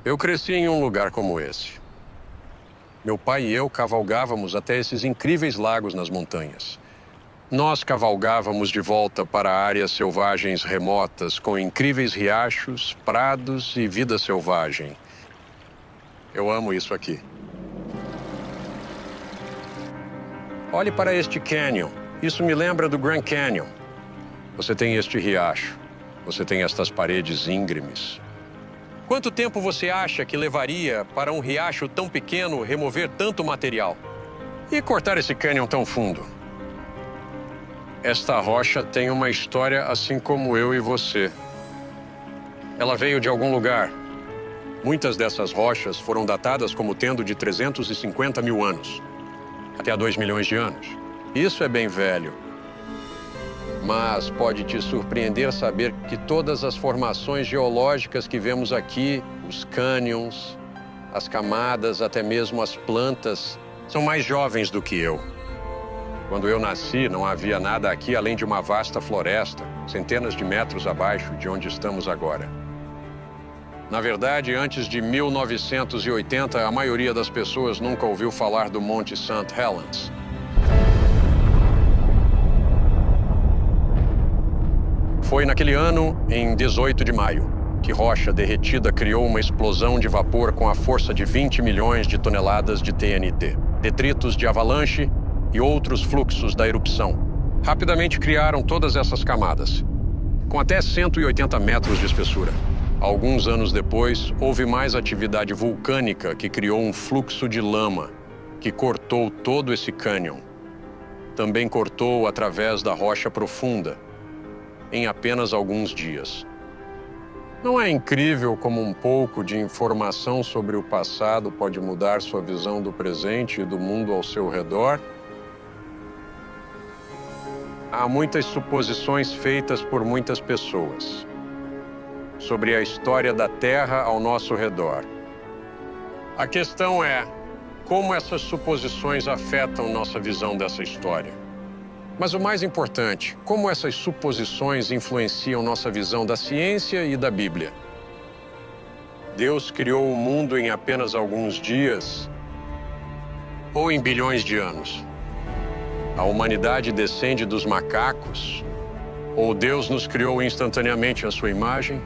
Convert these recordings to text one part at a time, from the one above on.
Eu cresci em um lugar como esse. Meu pai e eu cavalgávamos até esses incríveis lagos nas montanhas. Nós cavalgávamos de volta para áreas selvagens remotas, com incríveis riachos, prados e vida selvagem. Eu amo isso aqui. Olhe para este canyon. Isso me lembra do Grand Canyon. Você tem este riacho. Você tem estas paredes íngremes. Quanto tempo você acha que levaria para um riacho tão pequeno remover tanto material? E cortar esse canyon tão fundo? Esta rocha tem uma história assim como eu e você. Ela veio de algum lugar. Muitas dessas rochas foram datadas como tendo de 350 mil anos. Até há 2 milhões de anos. Isso é bem velho. Mas pode te surpreender saber que todas as formações geológicas que vemos aqui, os cânions, as camadas, até mesmo as plantas, são mais jovens do que eu. Quando eu nasci, não havia nada aqui além de uma vasta floresta, centenas de metros abaixo de onde estamos agora. Na verdade, antes de 1980, a maioria das pessoas nunca ouviu falar do Monte St. Helens. Foi naquele ano, em 18 de maio, que rocha derretida criou uma explosão de vapor com a força de 20 milhões de toneladas de TNT. Detritos de avalanche e outros fluxos da erupção rapidamente criaram todas essas camadas, com até 180 metros de espessura. Alguns anos depois, houve mais atividade vulcânica que criou um fluxo de lama que cortou todo esse cânion. Também cortou através da rocha profunda, em apenas alguns dias. Não é incrível como um pouco de informação sobre o passado pode mudar sua visão do presente e do mundo ao seu redor? Há muitas suposições feitas por muitas pessoas sobre a história da Terra ao nosso redor. A questão é como essas suposições afetam nossa visão dessa história. Mas o mais importante, como essas suposições influenciam nossa visão da ciência e da Bíblia. Deus criou o mundo em apenas alguns dias ou em bilhões de anos? A humanidade descende dos macacos? Ou Deus nos criou instantaneamente à sua imagem?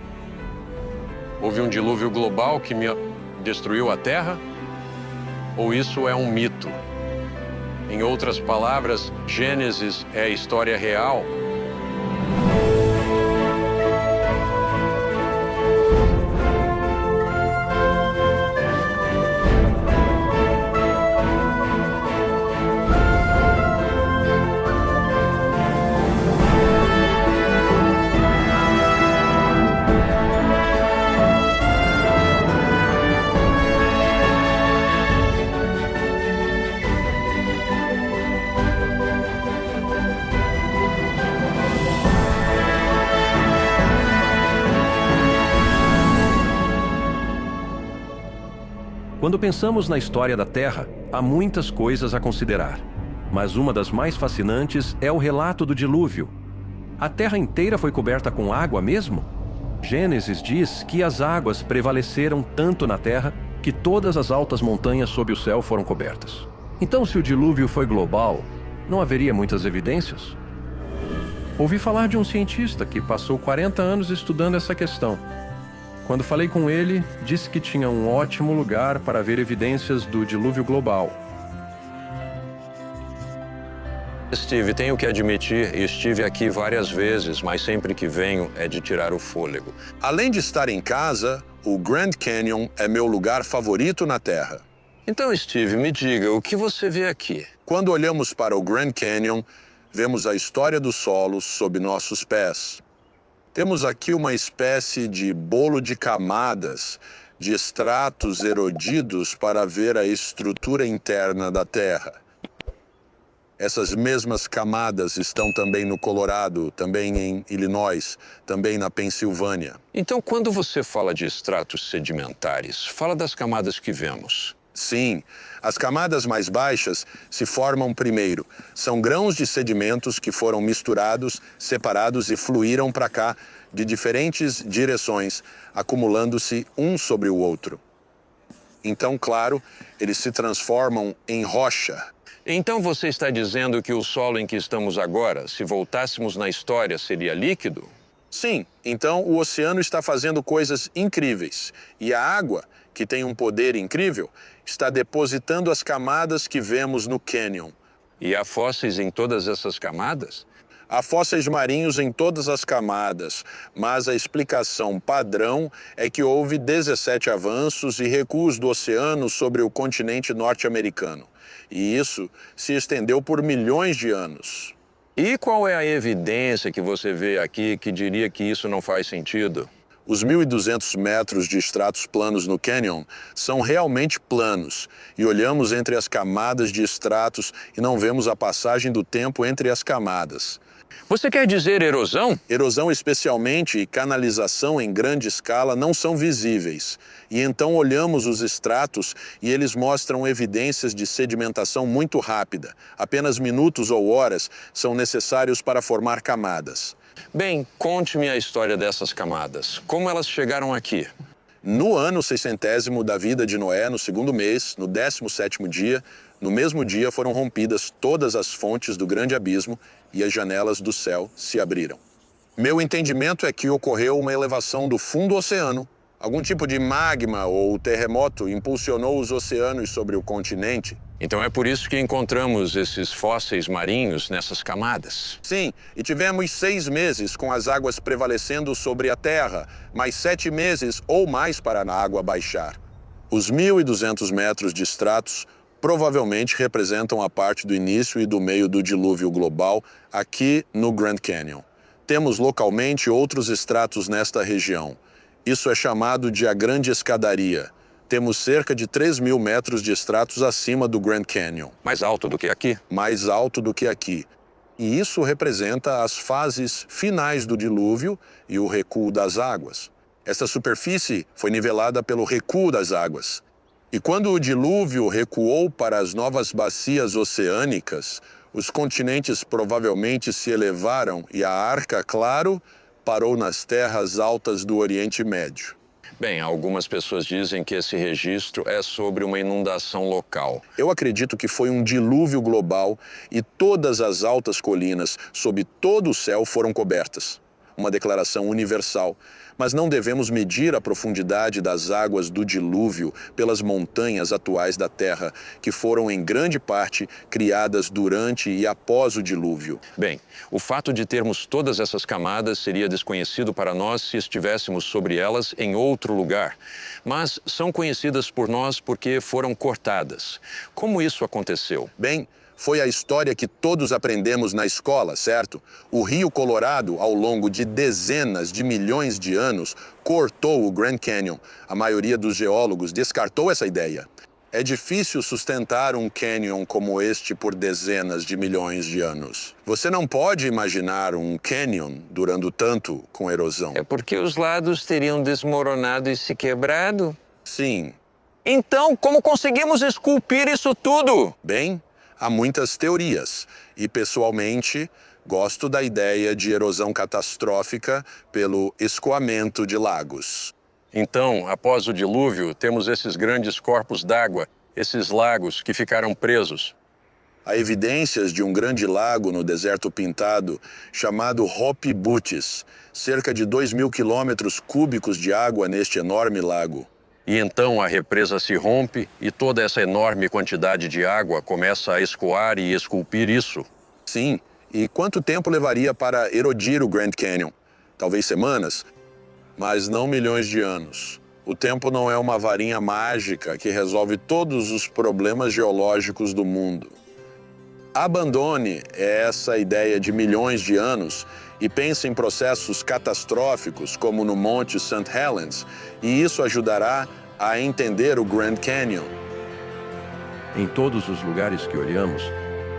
Houve um dilúvio global que destruiu a Terra? Ou isso é um mito? Em outras palavras, Gênesis é a história real? Quando pensamos na história da Terra, há muitas coisas a considerar. Mas uma das mais fascinantes é o relato do dilúvio. A Terra inteira foi coberta com água mesmo? Gênesis diz que as águas prevaleceram tanto na Terra que todas as altas montanhas sob o céu foram cobertas. Então, se o dilúvio foi global, não haveria muitas evidências? Ouvi falar de um cientista que passou 40 anos estudando essa questão. Quando falei com ele, disse que tinha um ótimo lugar para ver evidências do dilúvio global. Steve, tenho que admitir, estive aqui várias vezes, mas sempre que venho é de tirar o fôlego. Além de estar em casa, o Grand Canyon é meu lugar favorito na Terra. Então, Steve, me diga, o que você vê aqui? Quando olhamos para o Grand Canyon, vemos a história do solo sob nossos pés. Temos aqui uma espécie de bolo de camadas, de estratos erodidos para ver a estrutura interna da Terra. Essas mesmas camadas estão também no Colorado, também em Illinois, também na Pensilvânia. Então, quando você fala de estratos sedimentares, fala das camadas que vemos. Sim, as camadas mais baixas se formam primeiro. São grãos de sedimentos que foram misturados, separados e fluíram para cá de diferentes direções, acumulando-se um sobre o outro. Então, claro, eles se transformam em rocha. Então você está dizendo que o solo em que estamos agora, se voltássemos na história, seria líquido? Sim, então o oceano está fazendo coisas incríveis. E a água, que tem um poder incrível, está depositando as camadas que vemos no cânion. E há fósseis em todas essas camadas? Há fósseis marinhos em todas as camadas, mas a explicação padrão é que houve 17 avanços e recuos do oceano sobre o continente norte-americano. E isso se estendeu por milhões de anos. E qual é a evidência que você vê aqui que diria que isso não faz sentido? Os 1.200 metros de estratos planos no cânion são realmente planos, e olhamos entre as camadas de estratos e não vemos a passagem do tempo entre as camadas. Você quer dizer erosão? Erosão especialmente e canalização em grande escala não são visíveis. E então olhamos os estratos e eles mostram evidências de sedimentação muito rápida. Apenas minutos ou horas são necessários para formar camadas. Bem, conte-me a história dessas camadas. Como elas chegaram aqui? No ano 600º da vida de Noé, no segundo mês, no 17º dia, no mesmo dia foram rompidas todas as fontes do grande abismo e as janelas do céu se abriram. Meu entendimento é que ocorreu uma elevação do fundo do oceano. Algum tipo de magma ou terremoto impulsionou os oceanos sobre o continente. Então é por isso que encontramos esses fósseis marinhos nessas camadas. Sim, e tivemos 6 meses com as águas prevalecendo sobre a terra, mais 7 meses ou mais para a água baixar. Os 1.200 metros de estratos provavelmente representam a parte do início e do meio do dilúvio global aqui no Grand Canyon. Temos localmente outros estratos nesta região. Isso é chamado de a Grande Escadaria. Temos cerca de 3.000 metros de estratos acima do Grand Canyon. Mais alto do que aqui? Mais alto do que aqui. E isso representa as fases finais do dilúvio e o recuo das águas. Essa superfície foi nivelada pelo recuo das águas. E quando o dilúvio recuou para as novas bacias oceânicas, os continentes provavelmente se elevaram e a arca, claro, parou nas terras altas do Oriente Médio. Bem, algumas pessoas dizem que esse registro é sobre uma inundação local. Eu acredito que foi um dilúvio global e todas as altas colinas sob todo o céu foram cobertas. Uma declaração universal. Mas não devemos medir a profundidade das águas do dilúvio pelas montanhas atuais da Terra, que foram em grande parte criadas durante e após o dilúvio. Bem, o fato de termos todas essas camadas seria desconhecido para nós se estivéssemos sobre elas em outro lugar. Mas são conhecidas por nós porque foram cortadas. Como isso aconteceu? Bem, foi a história que todos aprendemos na escola, certo? O Rio Colorado, ao longo de dezenas de milhões de anos, cortou o Grand Canyon. A maioria dos geólogos descartou essa ideia. É difícil sustentar um canyon como este por dezenas de milhões de anos. Você não pode imaginar um canyon durando tanto com erosão. É porque os lados teriam desmoronado e se quebrado? Sim. Então, como conseguimos esculpir isso tudo? Bem, há muitas teorias e, pessoalmente, gosto da ideia de erosão catastrófica pelo escoamento de lagos. Então, após o dilúvio, temos esses grandes corpos d'água, esses lagos que ficaram presos. Há evidências de um grande lago no deserto pintado chamado Hopi Buttes, cerca de 2.000 quilômetros cúbicos de água neste enorme lago. E então a represa se rompe e toda essa enorme quantidade de água começa a escoar e esculpir isso. Sim, e quanto tempo levaria para erodir o Grand Canyon? Talvez semanas, mas não milhões de anos. O tempo não é uma varinha mágica que resolve todos os problemas geológicos do mundo. Abandone essa ideia de milhões de anos e pense em processos catastróficos como no Monte St. Helens, e isso ajudará a entender o Grand Canyon. Em todos os lugares que olhamos,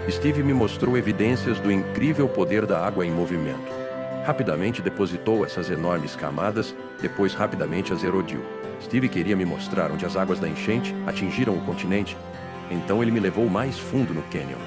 Steve me mostrou evidências do incrível poder da água em movimento. Rapidamente depositou essas enormes camadas, depois rapidamente as erodiu. Steve queria me mostrar onde as águas da enchente atingiram o continente, então ele me levou mais fundo no canyon.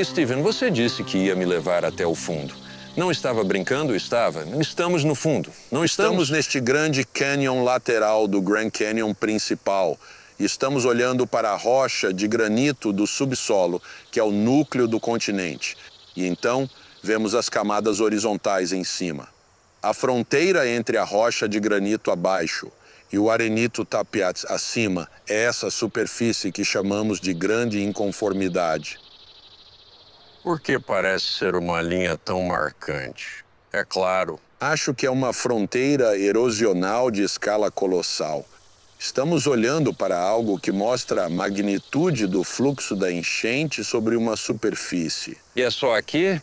Steven, você disse que ia me levar até o fundo. Não estava brincando? Estava. Estamos no fundo. Não Estamos neste grande canyon lateral do Grand Canyon principal. E estamos olhando para a rocha de granito do subsolo, que é o núcleo do continente. E então vemos as camadas horizontais em cima. A fronteira entre a rocha de granito abaixo e o arenito tapiat acima é essa superfície que chamamos de grande inconformidade. Por que parece ser uma linha tão marcante? É claro. Acho que é uma fronteira erosional de escala colossal. Estamos olhando para algo que mostra a magnitude do fluxo da enchente sobre uma superfície. E é só aqui?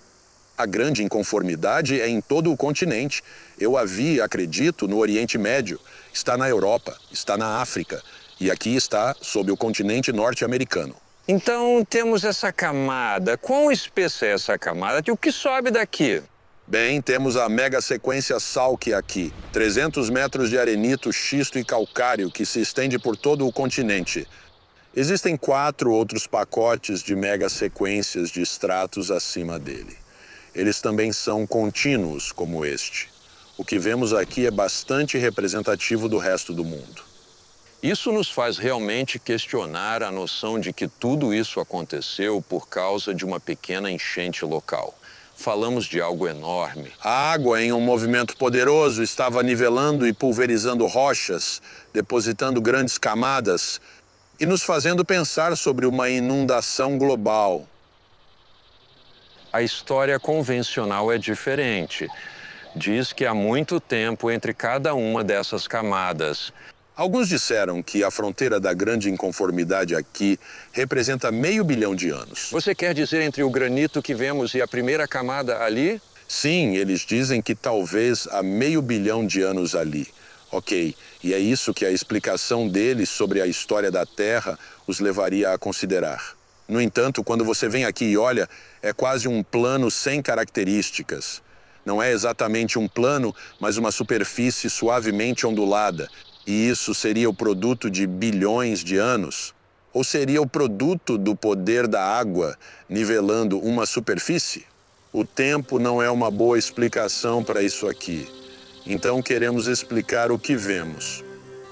A grande inconformidade é em todo o continente. Eu a vi, acredito, no Oriente Médio. Está na Europa, está na África. E aqui está sob o continente norte-americano. Então temos essa camada. Quão espessa é essa camada? O que sobe daqui? Bem, temos a mega sequência Salk aqui. 300 metros de arenito, xisto e calcário que se estende por todo o continente. Existem 4 outros pacotes de mega sequências de estratos acima dele. Eles também são contínuos, como este. O que vemos aqui é bastante representativo do resto do mundo. Isso nos faz realmente questionar a noção de que tudo isso aconteceu por causa de uma pequena enchente local. Falamos de algo enorme. A água, em um movimento poderoso, estava nivelando e pulverizando rochas, depositando grandes camadas e nos fazendo pensar sobre uma inundação global. A história convencional é diferente. Diz que há muito tempo entre cada uma dessas camadas. Alguns disseram que a fronteira da grande inconformidade aqui representa 500 milhões de anos. Você quer dizer entre o granito que vemos e a primeira camada ali? Sim, eles dizem que talvez há 500 milhões de anos ali. Ok, e é isso que a explicação deles sobre a história da Terra os levaria a considerar. No entanto, quando você vem aqui e olha, é quase um plano sem características. Não é exatamente um plano, mas uma superfície suavemente ondulada. E isso seria o produto de bilhões de anos? Ou seria o produto do poder da água nivelando uma superfície? O tempo não é uma boa explicação para isso aqui. Então queremos explicar o que vemos.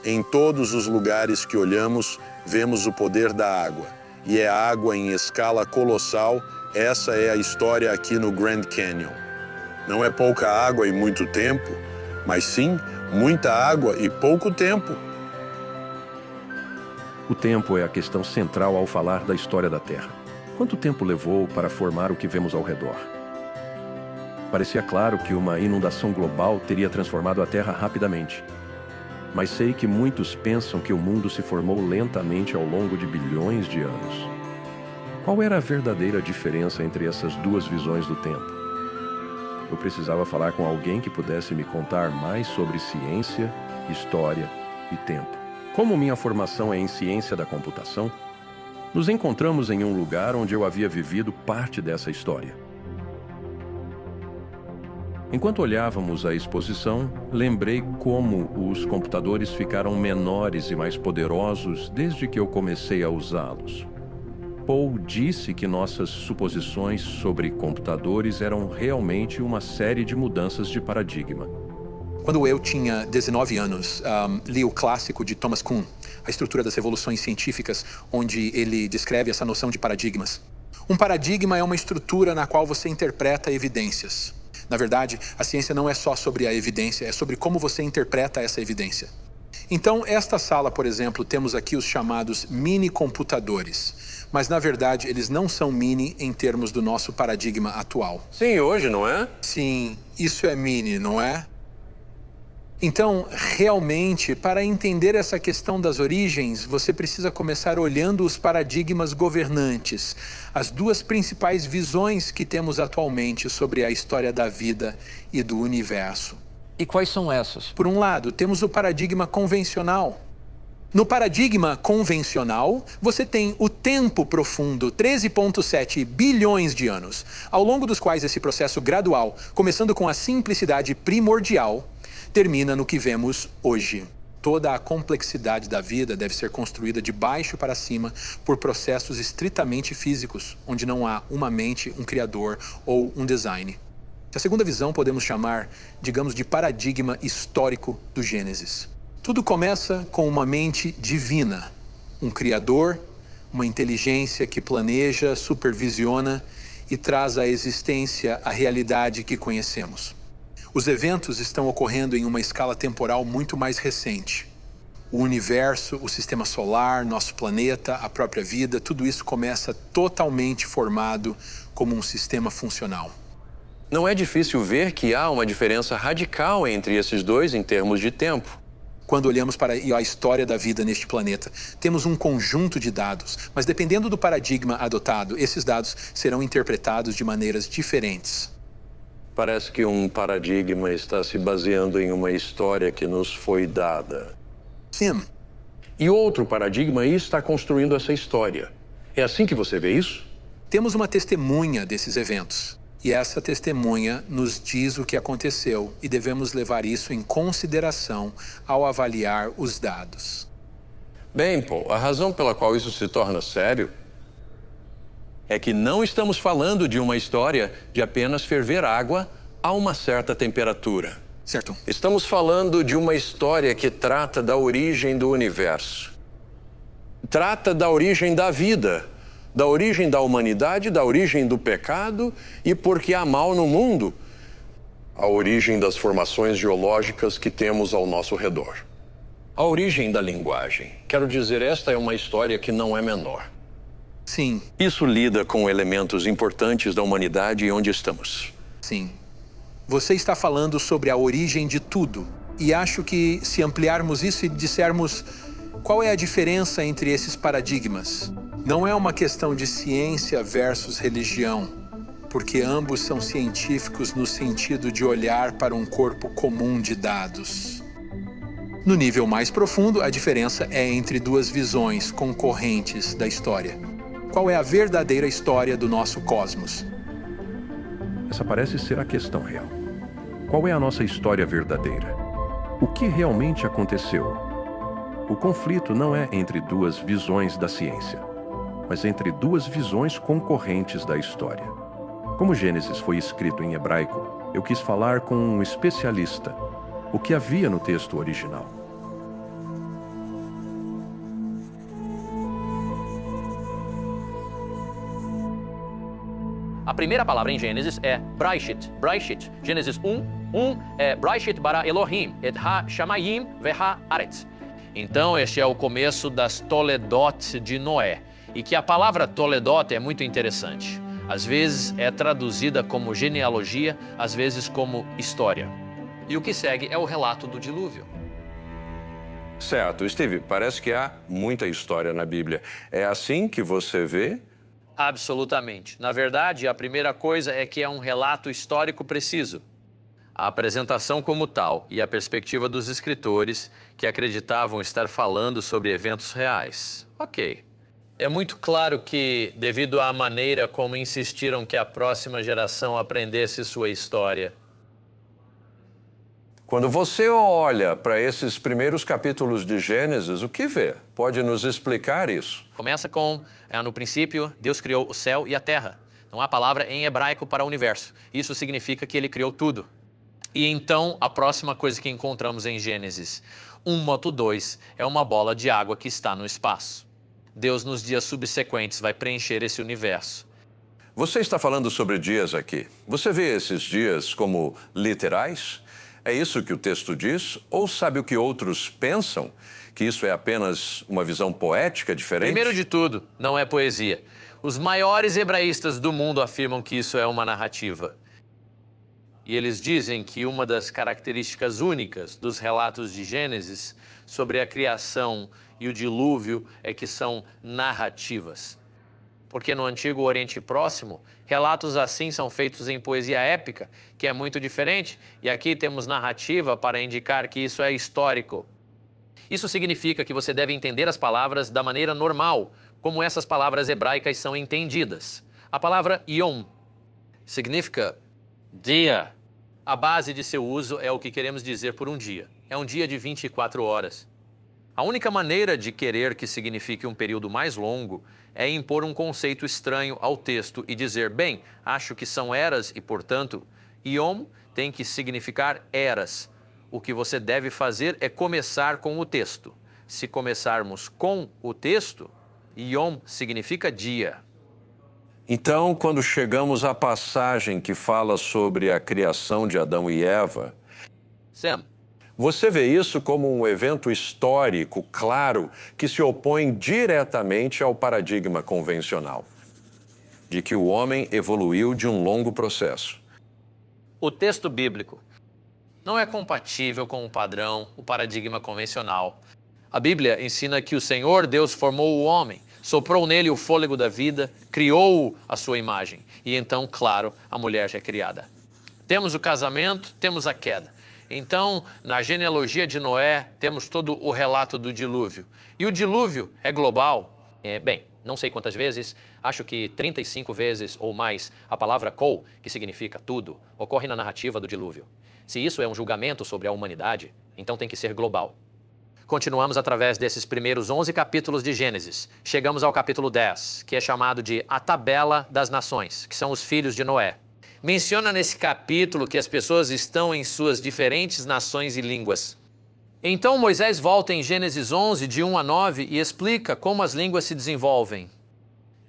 Em todos os lugares que olhamos, vemos o poder da água. E é água em escala colossal. Essa é a história aqui no Grand Canyon. Não é pouca água e muito tempo, mas sim muita água e pouco tempo. O tempo é a questão central ao falar da história da Terra. Quanto tempo levou para formar o que vemos ao redor? Parecia claro que uma inundação global teria transformado a Terra rapidamente. Mas sei que muitos pensam que o mundo se formou lentamente ao longo de bilhões de anos. Qual era a verdadeira diferença entre essas duas visões do tempo? Eu precisava falar com alguém que pudesse me contar mais sobre ciência, história e tempo. Como minha formação é em ciência da computação, nos encontramos em um lugar onde eu havia vivido parte dessa história. Enquanto olhávamos a exposição, lembrei como os computadores ficaram menores e mais poderosos desde que eu comecei a usá-los. Paul disse que nossas suposições sobre computadores eram realmente uma série de mudanças de paradigma. Quando eu tinha 19 anos, li o clássico de Thomas Kuhn, A Estrutura das Revoluções Científicas, onde ele descreve essa noção de paradigmas. Um paradigma é uma estrutura na qual você interpreta evidências. Na verdade, a ciência não é só sobre a evidência, é sobre como você interpreta essa evidência. Então, esta sala, por exemplo, temos aqui os chamados mini-computadores. Mas, na verdade, eles não são mini em termos do nosso paradigma atual. Sim, hoje, não é? Sim, isso é mini, não é? Então, realmente, para entender essa questão das origens, você precisa começar olhando os paradigmas governantes, as duas principais visões que temos atualmente sobre a história da vida e do universo. E quais são essas? Por um lado, temos o paradigma convencional. No paradigma convencional, você tem o tempo profundo, 13,7 bilhões de anos, ao longo dos quais esse processo gradual, começando com a simplicidade primordial, termina no que vemos hoje. Toda a complexidade da vida deve ser construída de baixo para cima por processos estritamente físicos, onde não há uma mente, um criador ou um design. A segunda visão podemos chamar, digamos, de paradigma histórico do Gênesis. Tudo começa com uma mente divina, um criador, uma inteligência que planeja, supervisiona e traz à existência a realidade que conhecemos. Os eventos estão ocorrendo em uma escala temporal muito mais recente. O universo, o sistema solar, nosso planeta, a própria vida, tudo isso começa totalmente formado como um sistema funcional. Não é difícil ver que há uma diferença radical entre esses dois em termos de tempo. Quando olhamos para a história da vida neste planeta, temos um conjunto de dados, mas dependendo do paradigma adotado, esses dados serão interpretados de maneiras diferentes. Parece que um paradigma está se baseando em uma história que nos foi dada. Sim. E outro paradigma aí está construindo essa história. É assim que você vê isso? Temos uma testemunha desses eventos. E essa testemunha nos diz o que aconteceu e devemos levar isso em consideração ao avaliar os dados. Bem, Paul, a razão pela qual isso se torna sério é que não estamos falando de uma história de apenas ferver água a uma certa temperatura. Certo. Estamos falando de uma história que trata da origem do universo. Trata da origem da vida, da origem da humanidade, da origem do pecado e, porque há mal no mundo, a origem das formações geológicas que temos ao nosso redor. A origem da linguagem. Quero dizer, esta é uma história que não é menor. Sim. Isso lida com elementos importantes da humanidade e onde estamos. Sim. Você está falando sobre a origem de tudo. E acho que se ampliarmos isso e dissermos qual é a diferença entre esses paradigmas, não é uma questão de ciência versus religião, porque ambos são científicos no sentido de olhar para um corpo comum de dados. No nível mais profundo, a diferença é entre duas visões concorrentes da história. Qual é a verdadeira história do nosso cosmos? Essa parece ser a questão real. Qual é a nossa história verdadeira? O que realmente aconteceu? O conflito não é entre duas visões da ciência, mas entre duas visões concorrentes da história. Como Gênesis foi escrito em hebraico, eu quis falar com um especialista o que havia no texto original. A primeira palavra em Gênesis é Breshit. Breshit. Gênesis 1 é Breshit bara Elohim, et ha-shamayim veha-aretz. Então, este é o começo das Toledot de Noé. E que a palavra Toledot é muito interessante. Às vezes é traduzida como genealogia, às vezes como história. E o que segue é o relato do dilúvio. Certo, Steve, parece que há muita história na Bíblia. É assim que você vê? Absolutamente. Na verdade, a primeira coisa é que é um relato histórico preciso. A apresentação como tal e a perspectiva dos escritores que acreditavam estar falando sobre eventos reais. Ok. É muito claro que, devido à maneira como insistiram que a próxima geração aprendesse sua história. Quando você olha para esses primeiros capítulos de Gênesis, o que vê? Pode nos explicar isso? Começa com, no princípio, Deus criou o céu e a terra. Não há palavra em hebraico para universo. Isso significa que ele criou tudo. E então, a próxima coisa que encontramos em Gênesis 1:2 é uma bola de água que está no espaço. Deus, nos dias subsequentes, vai preencher esse universo. Você está falando sobre dias aqui. Você vê esses dias como literais? É isso que o texto diz? Ou sabe o que outros pensam? Que isso é apenas uma visão poética diferente? Primeiro de tudo, não é poesia. Os maiores hebraístas do mundo afirmam que isso é uma narrativa. E eles dizem que uma das características únicas dos relatos de Gênesis sobre a criação e o dilúvio é que são narrativas. Porque no Antigo Oriente Próximo, relatos assim são feitos em poesia épica, que é muito diferente, e aqui temos narrativa para indicar que isso é histórico. Isso significa que você deve entender as palavras da maneira normal, como essas palavras hebraicas são entendidas. A palavra Yom significa dia. A base de seu uso é o que queremos dizer por um dia. É um dia de 24 horas. A única maneira de querer que signifique um período mais longo é impor um conceito estranho ao texto e dizer, bem, acho que são eras e, portanto, Yom tem que significar eras. O que você deve fazer é começar com o texto. Se começarmos com o texto, Yom significa dia. Então, quando chegamos à passagem que fala sobre a criação de Adão e Eva, Sam, você vê isso como um evento histórico, claro, que se opõe diretamente ao paradigma convencional, de que o homem evoluiu de um longo processo. o texto bíblico não é compatível com o padrão, o paradigma convencional. A Bíblia ensina que o Senhor Deus formou o homem, soprou nele o fôlego da vida, criou-o à sua imagem. E então, claro, a mulher já é criada. Temos o casamento, temos a queda. Então, na genealogia de Noé, temos todo o relato do dilúvio. E o dilúvio é global. Bem, não sei quantas vezes, acho que 35 vezes ou mais, a palavra kol, que significa tudo, ocorre na narrativa do dilúvio. Se isso é um julgamento sobre a humanidade, então tem que ser global. Continuamos através desses primeiros 11 capítulos de Gênesis. Chegamos ao capítulo 10, que é chamado de A Tabela das Nações, que são os filhos de Noé. Menciona nesse capítulo que as pessoas estão em suas diferentes nações e línguas. Então Moisés volta em Gênesis 11, de 1 a 9, e explica como as línguas se desenvolvem.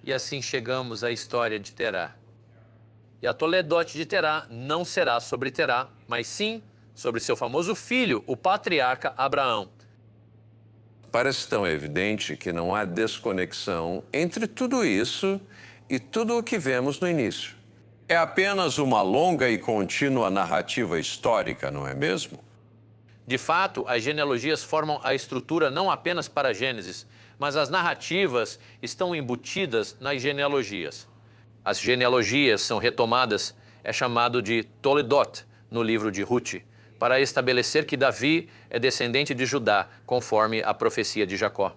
E assim chegamos à história de Terá. E a Toledote de Terá não será sobre Terá, mas sim sobre seu famoso filho, o patriarca Abraão. Parece tão evidente que não há desconexão entre tudo isso e tudo o que vemos no início. É apenas uma longa e contínua narrativa histórica, não é mesmo? De fato, as genealogias formam a estrutura não apenas para Gênesis, mas as narrativas estão embutidas nas genealogias. As genealogias são retomadas, é chamado de Toledot, no livro de Ruth, para estabelecer que Davi é descendente de Judá, conforme a profecia de Jacó.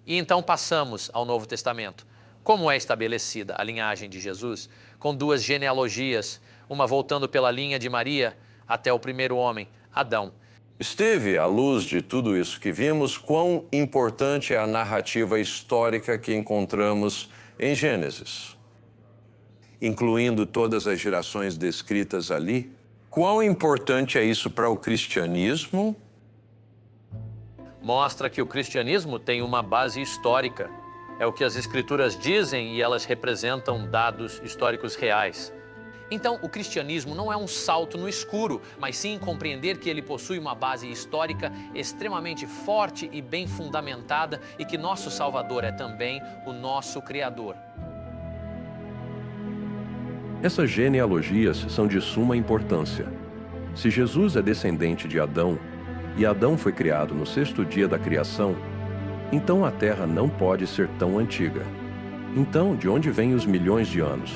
E então passamos ao Novo Testamento. Como é estabelecida a linhagem de Jesus? Com duas genealogias, uma voltando pela linha de Maria até o primeiro homem, Adão. Steve, à luz de tudo isso que vimos, quão importante é a narrativa histórica que encontramos em Gênesis, incluindo todas as gerações descritas ali? Quão importante é isso para o cristianismo? Mostra que o cristianismo tem uma base histórica. É o que as escrituras dizem e elas representam dados históricos reais. Então, o cristianismo não é um salto no escuro, mas sim compreender que ele possui uma base histórica extremamente forte e bem fundamentada e que nosso Salvador é também o nosso Criador. Essas genealogias são de suma importância. Se Jesus é descendente de Adão, e Adão foi criado no 6º dia da criação, então a Terra não pode ser tão antiga. Então, de onde vêm os milhões de anos?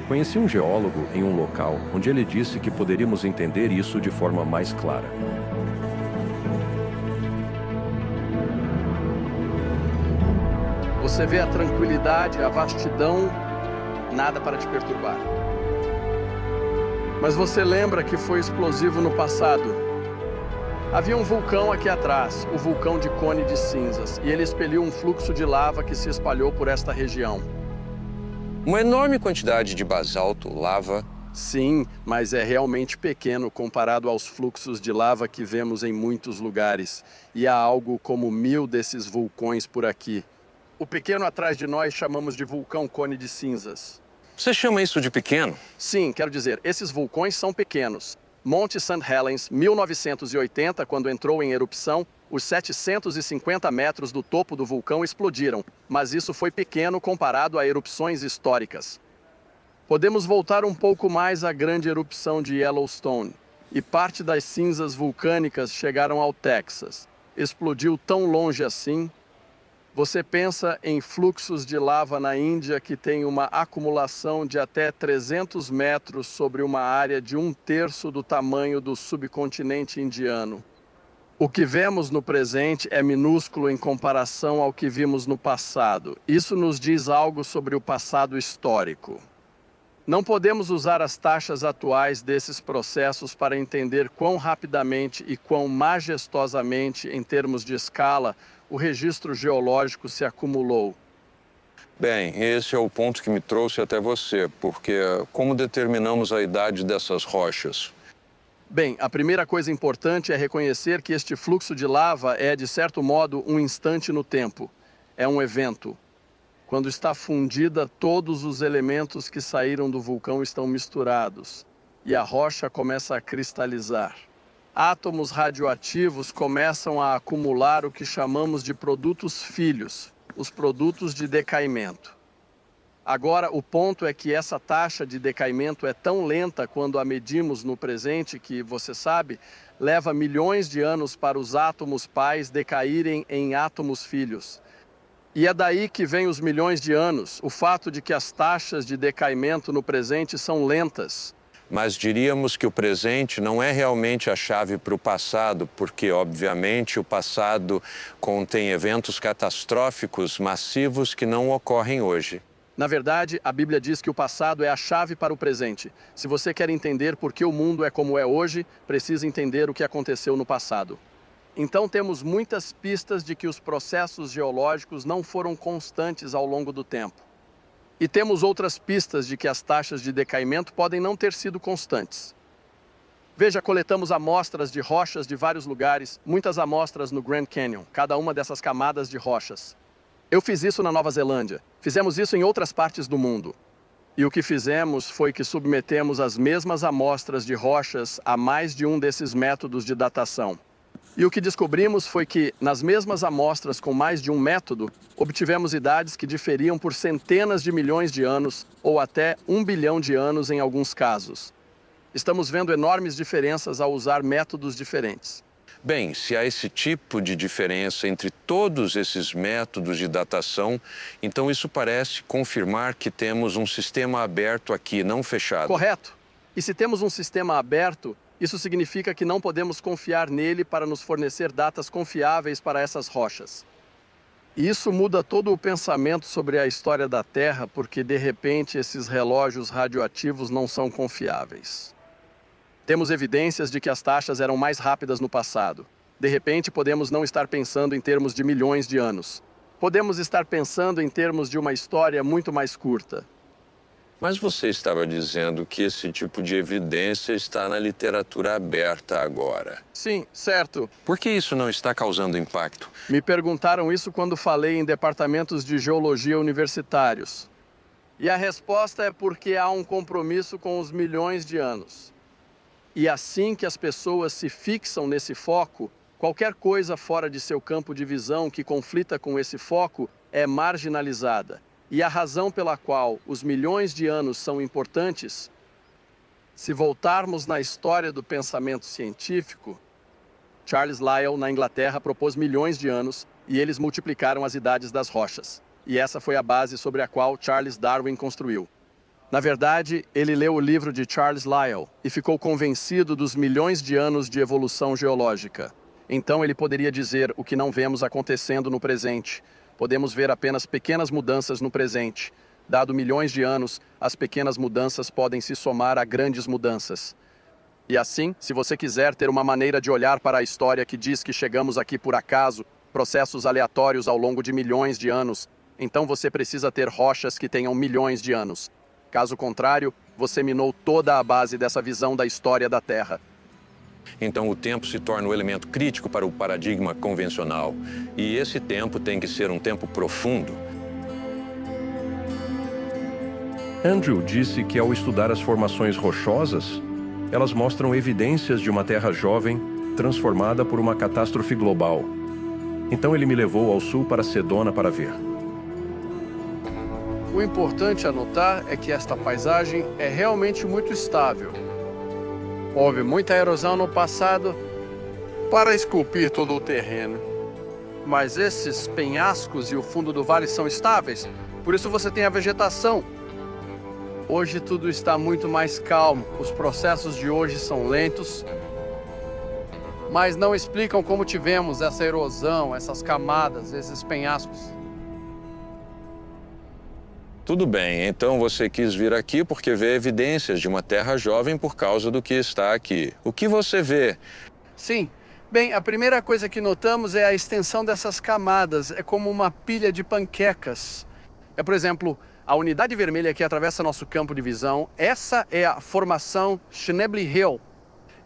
Conheci um geólogo em um local onde ele disse que poderíamos entender isso de forma mais clara. Você vê a tranquilidade, a vastidão, nada para te perturbar. Mas você lembra que foi explosivo no passado. Havia um vulcão aqui atrás, o vulcão de Cone de Cinzas, e ele expeliu um fluxo de lava que se espalhou por esta região. Uma enorme quantidade de basalto, lava. Sim, mas é realmente pequeno comparado aos fluxos de lava que vemos em muitos lugares. E há algo como 1000 desses vulcões por aqui. O pequeno atrás de nós chamamos de vulcão Cone de Cinzas. Você chama isso de pequeno? Sim, quero dizer, esses vulcões são pequenos. Monte St. Helens, 1980, quando entrou em erupção, os 750 metros do topo do vulcão explodiram, mas isso foi pequeno comparado a erupções históricas. Podemos voltar um pouco mais à grande erupção de Yellowstone, e parte das cinzas vulcânicas chegaram ao Texas. Explodiu tão longe assim. Você pensa em fluxos de lava na Índia que tem uma acumulação de até 300 metros sobre uma área de 1/3 do tamanho do subcontinente indiano. O que vemos no presente é minúsculo em comparação ao que vimos no passado. Isso nos diz algo sobre o passado histórico. Não podemos usar as taxas atuais desses processos para entender quão rapidamente e quão majestosamente, em termos de escala, o registro geológico se acumulou. Bem, esse é o ponto que me trouxe até você, porque como determinamos a idade dessas rochas? Bem, a primeira coisa importante é reconhecer que este fluxo de lava é, de certo modo, um instante no tempo. É um evento. Quando está fundida, todos os elementos que saíram do vulcão estão misturados e a rocha começa a cristalizar. Átomos radioativos começam a acumular o que chamamos de produtos filhos, os produtos de decaimento. Agora, o ponto é que essa taxa de decaimento é tão lenta quando a medimos no presente que, você sabe, leva milhões de anos para os átomos pais decaírem em átomos filhos. E é daí que vem os milhões de anos, o fato de que as taxas de decaimento no presente são lentas. Mas diríamos que o presente não é realmente a chave para o passado, porque, obviamente, o passado contém eventos catastróficos massivos que não ocorrem hoje. Na verdade, a Bíblia diz que o passado é a chave para o presente. Se você quer entender por que o mundo é como é hoje, precisa entender o que aconteceu no passado. Então, temos muitas pistas de que os processos geológicos não foram constantes ao longo do tempo. E temos outras pistas de que as taxas de decaimento podem não ter sido constantes. Veja, coletamos amostras de rochas de vários lugares, muitas amostras no Grand Canyon, cada uma dessas camadas de rochas. Eu fiz isso na Nova Zelândia. Fizemos isso em outras partes do mundo. E o que fizemos foi que submetemos as mesmas amostras de rochas a mais de um desses métodos de datação. E o que descobrimos foi que, nas mesmas amostras com mais de um método, obtivemos idades que diferiam por centenas de milhões de anos ou até 1 bilhão de anos em alguns casos. Estamos vendo enormes diferenças ao usar métodos diferentes. Bem, se há esse tipo de diferença entre todos esses métodos de datação, então isso parece confirmar que temos um sistema aberto aqui, não fechado. Correto. E se temos um sistema aberto, isso significa que não podemos confiar nele para nos fornecer datas confiáveis para essas rochas. E isso muda todo o pensamento sobre a história da Terra, porque, de repente, esses relógios radioativos não são confiáveis. Temos evidências de que as taxas eram mais rápidas no passado. De repente, podemos não estar pensando em termos de milhões de anos. Podemos estar pensando em termos de uma história muito mais curta. Mas você estava dizendo que esse tipo de evidência está na literatura aberta agora. Sim, certo. Por que isso não está causando impacto? Me perguntaram isso quando falei em departamentos de geologia universitários. E a resposta é porque há um compromisso com os milhões de anos. E assim que as pessoas se fixam nesse foco, qualquer coisa fora de seu campo de visão que conflita com esse foco é marginalizada. E a razão pela qual os milhões de anos são importantes, se voltarmos na história do pensamento científico, Charles Lyell, na Inglaterra, propôs milhões de anos e eles multiplicaram as idades das rochas. E essa foi a base sobre a qual Charles Darwin construiu. Na verdade, ele leu o livro de Charles Lyell e ficou convencido dos milhões de anos de evolução geológica. Então ele poderia dizer o que não vemos acontecendo no presente. Podemos ver apenas pequenas mudanças no presente. Dado milhões de anos, as pequenas mudanças podem se somar a grandes mudanças. E assim, se você quiser ter uma maneira de olhar para a história que diz que chegamos aqui por acaso, processos aleatórios ao longo de milhões de anos, então você precisa ter rochas que tenham milhões de anos. Caso contrário, você minou toda a base dessa visão da história da Terra. Então o tempo se torna o elemento crítico para o paradigma convencional. E esse tempo tem que ser um tempo profundo. Andrew disse que ao estudar as formações rochosas, elas mostram evidências de uma Terra jovem transformada por uma catástrofe global. Então ele me levou ao sul para Sedona para ver. O importante a notar é que esta paisagem é realmente muito estável. Houve muita erosão no passado para esculpir todo o terreno. Mas esses penhascos e o fundo do vale são estáveis, por isso você tem a vegetação. Hoje tudo está muito mais calmo, os processos de hoje são lentos, mas não explicam como tivemos essa erosão, essas camadas, esses penhascos. Tudo bem, então você quis vir aqui porque vê evidências de uma Terra jovem por causa do que está aqui. O que você vê? Sim. Bem, a primeira coisa que notamos é a extensão dessas camadas. É como uma pilha de panquecas. Por exemplo, a unidade vermelha que atravessa nosso campo de visão. Essa é a formação Schnebly Hill.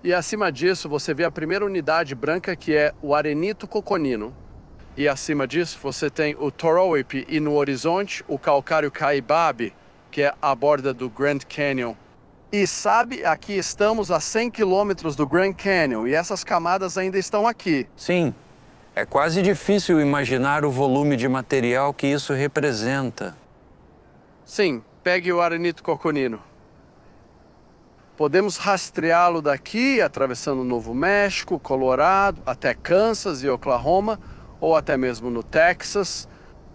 E acima disso você vê a primeira unidade branca, que é o arenito coconino. E acima disso você tem o Toroip e no horizonte o calcário Kaibab, que é a borda do Grand Canyon. E sabe, aqui estamos a 100 quilômetros do Grand Canyon e essas camadas ainda estão aqui. Sim, é quase difícil imaginar o volume de material que isso representa. Sim, pegue o arenito coconino. Podemos rastreá-lo daqui, atravessando o Novo México, Colorado, até Kansas e Oklahoma, ou até mesmo no Texas.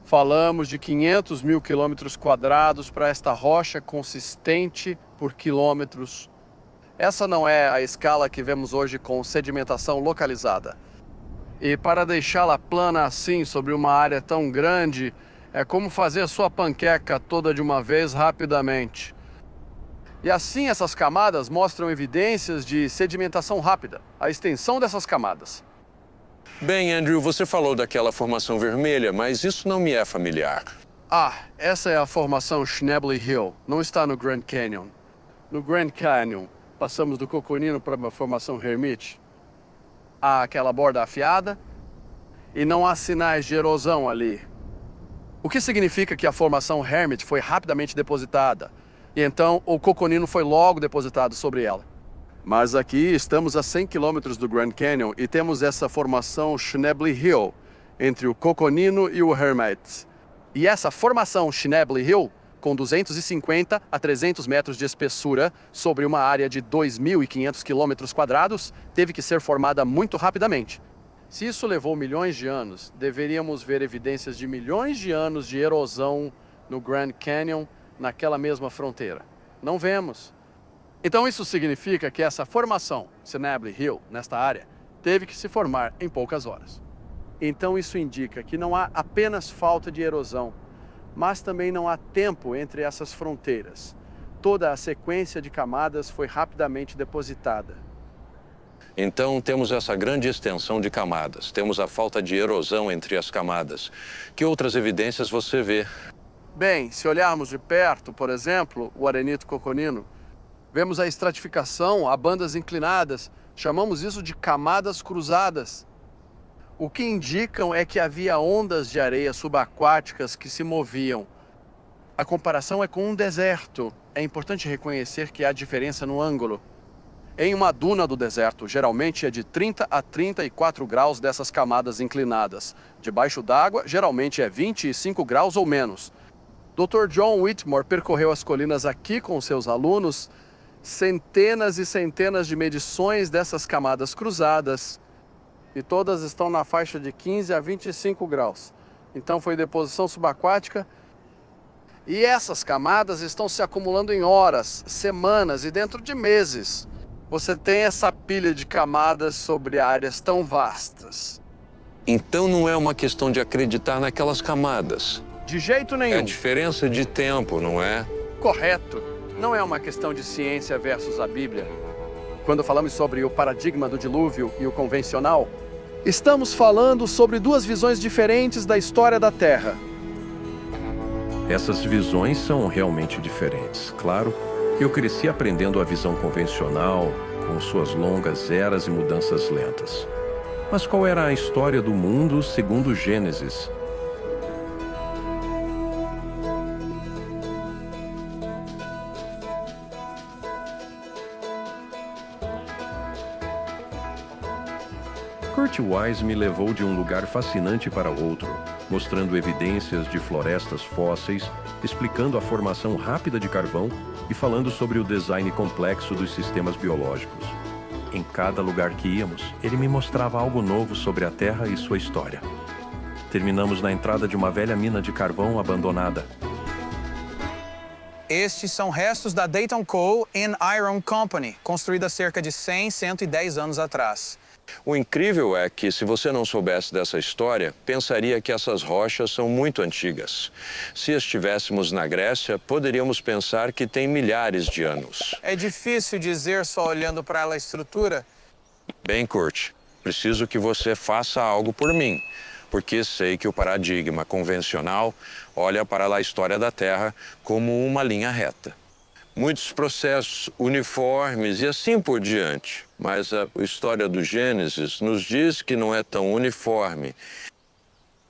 Falamos de 500 mil quilômetros quadrados para esta rocha consistente por quilômetros. Essa não é a escala que vemos hoje com sedimentação localizada. E para deixá-la plana assim sobre uma área tão grande, é como fazer a sua panqueca toda de uma vez rapidamente. E assim essas camadas mostram evidências de sedimentação rápida, a extensão dessas camadas. Bem, Andrew, você falou daquela formação vermelha, mas isso não me é familiar. Essa é a formação Schnebly Hill, não está no Grand Canyon. No Grand Canyon, passamos do coconino para a formação Hermit. Há aquela borda afiada e não há sinais de erosão ali. O que significa que a formação Hermit foi rapidamente depositada. E então o coconino foi logo depositado sobre ela. Mas aqui estamos a 100 quilômetros do Grand Canyon e temos essa formação Schnebly Hill, entre o coconino e o Hermit. E essa formação Schnebly Hill, com 250 a 300 metros de espessura sobre uma área de 2.500 quilômetros quadrados, teve que ser formada muito rapidamente. Se isso levou milhões de anos, deveríamos ver evidências de milhões de anos de erosão no Grand Canyon, naquela mesma fronteira. Não vemos. Então isso significa que essa formação, Schnebly Hill, nesta área, teve que se formar em poucas horas. Então isso indica que não há apenas falta de erosão, mas também não há tempo entre essas fronteiras. Toda a sequência de camadas foi rapidamente depositada. Então, temos essa grande extensão de camadas. Temos a falta de erosão entre as camadas. Que outras evidências você vê? Bem, se olharmos de perto, por exemplo, o arenito coconino, vemos a estratificação, a bandas inclinadas. Chamamos isso de camadas cruzadas. O que indicam é que havia ondas de areia subaquáticas que se moviam. A comparação é com um deserto. É importante reconhecer que há diferença no ângulo. Em uma duna do deserto, geralmente é de 30 a 34 graus dessas camadas inclinadas. Debaixo d'água, geralmente é 25 graus ou menos. Dr. John Whitmore percorreu as colinas aqui com seus alunos, centenas e centenas de medições dessas camadas cruzadas, e todas estão na faixa de 15 a 25 graus. Então foi deposição subaquática, e essas camadas estão se acumulando em horas, semanas e dentro de meses. Você tem essa pilha de camadas sobre áreas tão vastas. Então não é uma questão de acreditar naquelas camadas. De jeito nenhum. É a diferença de tempo, não é? Correto. Não é uma questão de ciência versus a Bíblia. Quando falamos sobre o paradigma do dilúvio e o convencional, estamos falando sobre duas visões diferentes da história da Terra. Essas visões são realmente diferentes. Claro, eu cresci aprendendo a visão convencional, com suas longas eras e mudanças lentas. Mas qual era a história do mundo segundo Gênesis? Kurt Wise me levou de um lugar fascinante para outro, mostrando evidências de florestas fósseis, explicando a formação rápida de carvão e falando sobre o design complexo dos sistemas biológicos. Em cada lugar que íamos, ele me mostrava algo novo sobre a Terra e sua história. Terminamos na entrada de uma velha mina de carvão abandonada. Estes são restos da Dayton Coal and Iron Company, construída cerca de 110 anos atrás. O incrível é que, se você não soubesse dessa história, pensaria que essas rochas são muito antigas. Se estivéssemos na Grécia, poderíamos pensar que tem milhares de anos. É difícil dizer só olhando para a estrutura. Bem, Kurt, preciso que você faça algo por mim. porque sei que o paradigma convencional olha para a história da Terra como uma linha reta. Muitos processos uniformes e assim por diante. Mas a história do Gênesis nos diz que não é tão uniforme.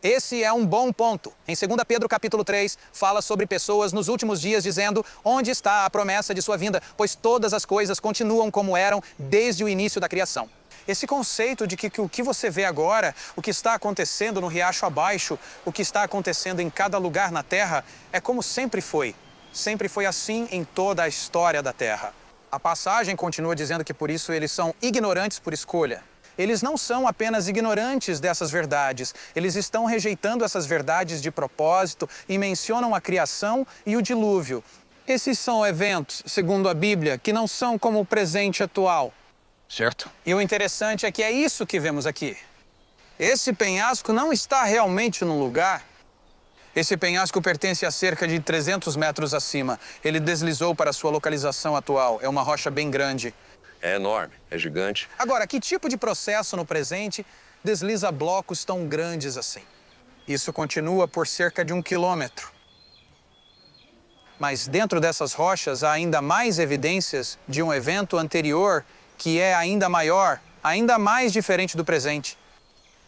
Esse é um bom ponto. Em 2 Pedro capítulo 3, fala sobre pessoas nos últimos dias dizendo onde está a promessa de sua vinda, pois todas as coisas continuam como eram desde o início da criação. Esse conceito de que o que você vê agora, o que está acontecendo no riacho abaixo, o que está acontecendo em cada lugar na Terra, é como sempre foi. Sempre foi assim em toda a história da Terra. A passagem continua dizendo que por isso eles são ignorantes por escolha. Eles não são apenas ignorantes dessas verdades, eles estão rejeitando essas verdades de propósito e mencionam a criação e o dilúvio. Esses são eventos, segundo a Bíblia, que não são como o presente atual. Certo? E o interessante é que é isso que vemos aqui. Esse penhasco não está realmente num lugar. Esse penhasco pertence a cerca de 300 metros acima. Ele deslizou para sua localização atual. É uma rocha bem grande. É enorme, é gigante. Agora, que tipo de processo no presente desliza blocos tão grandes assim? Isso continua por cerca de 1 quilômetro. Mas dentro dessas rochas há ainda mais evidências de um evento anterior que é ainda maior, ainda mais diferente do presente.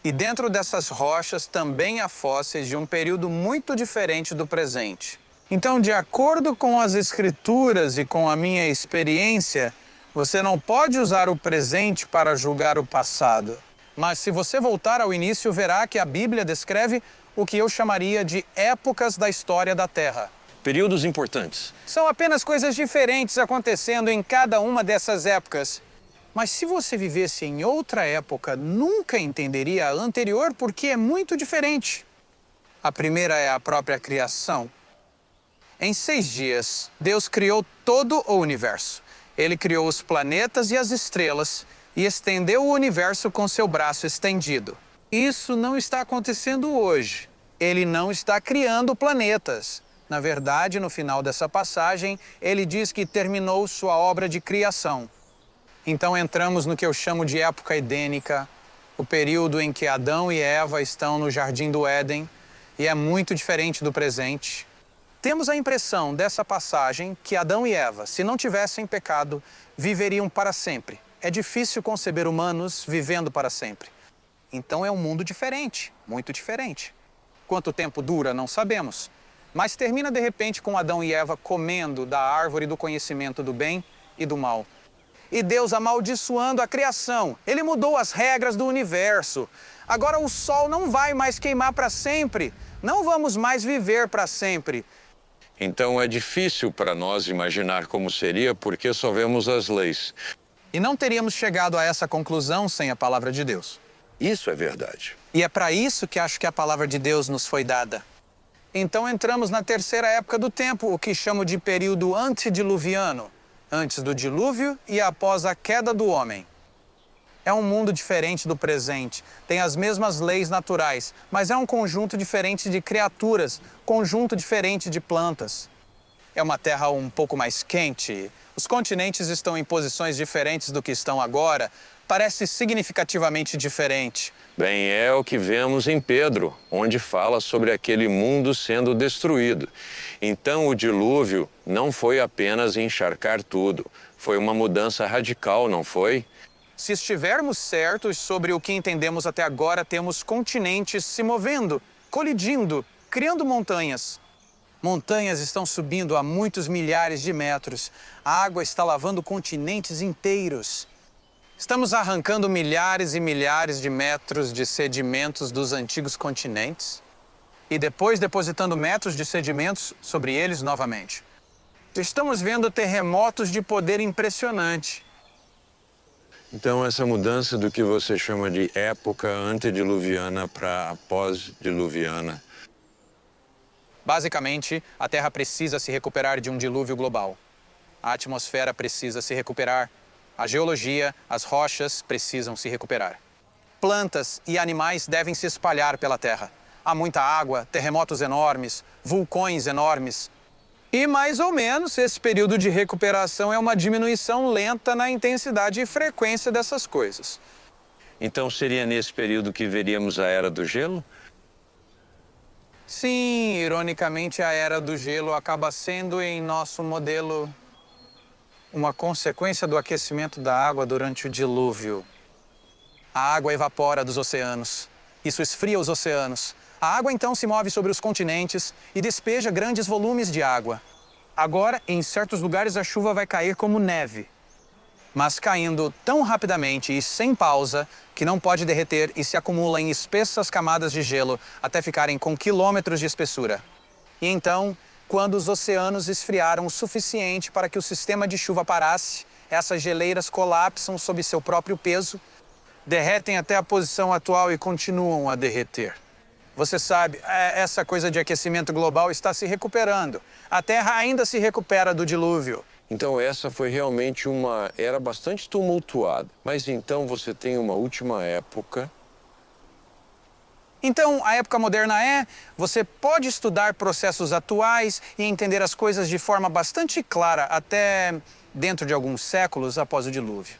E dentro dessas rochas também há fósseis de um período muito diferente do presente. Então, de acordo com as escrituras e com a minha experiência, você não pode usar o presente para julgar o passado. Mas se você voltar ao início, verá que a Bíblia descreve o que eu chamaria de épocas da história da Terra. Períodos importantes. São apenas coisas diferentes acontecendo em cada uma dessas épocas. Mas se você vivesse em outra época, nunca entenderia a anterior porque é muito diferente. A primeira é a própria criação. Em 6 dias, Deus criou todo o universo. Ele criou os planetas e as estrelas e estendeu o universo com seu braço estendido. Isso não está acontecendo hoje. Ele não está criando planetas. Na verdade, no final dessa passagem, ele diz que terminou sua obra de criação. Então entramos no que eu chamo de época edênica, o período em que Adão e Eva estão no Jardim do Éden, e é muito diferente do presente. Temos a impressão dessa passagem que Adão e Eva, se não tivessem pecado, viveriam para sempre. É difícil conceber humanos vivendo para sempre. Então é um mundo diferente, muito diferente. Quanto tempo dura, não sabemos. Mas termina de repente com Adão e Eva comendo da árvore do conhecimento do bem e do mal. E Deus amaldiçoando a criação. Ele mudou as regras do universo. Agora o sol não vai mais queimar para sempre. Não vamos mais viver para sempre. Então é difícil para nós imaginar como seria porque só vemos as leis. E não teríamos chegado a essa conclusão sem a palavra de Deus. Isso é verdade. E é para isso que acho que a palavra de Deus nos foi dada. Então entramos na terceira época do tempo, o que chamo de período antediluviano. Antes do dilúvio e após a queda do homem. É um mundo diferente do presente, tem as mesmas leis naturais, mas é um conjunto diferente de criaturas, conjunto diferente de plantas. É uma terra um pouco mais quente, os continentes estão em posições diferentes do que estão agora, parece significativamente diferente. Bem, é o que vemos em Pedro, onde fala sobre aquele mundo sendo destruído. Então o dilúvio não foi apenas encharcar tudo, foi uma mudança radical, não foi? Se estivermos certos sobre o que entendemos até agora, temos continentes se movendo, colidindo, criando montanhas. Montanhas estão subindo a muitos milhares de metros. A água está lavando continentes inteiros. Estamos arrancando milhares e milhares de metros de sedimentos dos antigos continentes e depois depositando metros de sedimentos sobre eles novamente. Estamos vendo terremotos de poder impressionante. Então essa mudança do que você chama de época antediluviana para pós-diluviana. Basicamente, a Terra precisa se recuperar de um dilúvio global. A atmosfera precisa se recuperar. A geologia, as rochas precisam se recuperar. Plantas e animais devem se espalhar pela Terra. Há muita água, terremotos enormes, vulcões enormes. E mais ou menos esse período de recuperação é uma diminuição lenta na intensidade e frequência dessas coisas. Então seria nesse período que veríamos a Era do Gelo? Sim, ironicamente, a era do gelo acaba sendo, em nosso modelo, uma consequência do aquecimento da água durante o dilúvio. A água evapora dos oceanos. Isso esfria os oceanos. A água então se move sobre os continentes e despeja grandes volumes de água. Agora, em certos lugares, a chuva vai cair como neve, mas caindo tão rapidamente e sem pausa que não pode derreter e se acumula em espessas camadas de gelo até ficarem com quilômetros de espessura. E então, quando os oceanos esfriaram o suficiente para que o sistema de chuva parasse, essas geleiras colapsam sob seu próprio peso, derretem até a posição atual e continuam a derreter. Você sabe, essa coisa de aquecimento global está se recuperando. A Terra ainda se recupera do dilúvio. Então essa foi realmente uma era bastante tumultuada. Mas então você tem uma última época. Então, a época moderna você pode estudar processos atuais e entender as coisas de forma bastante clara, até dentro de alguns séculos após o dilúvio.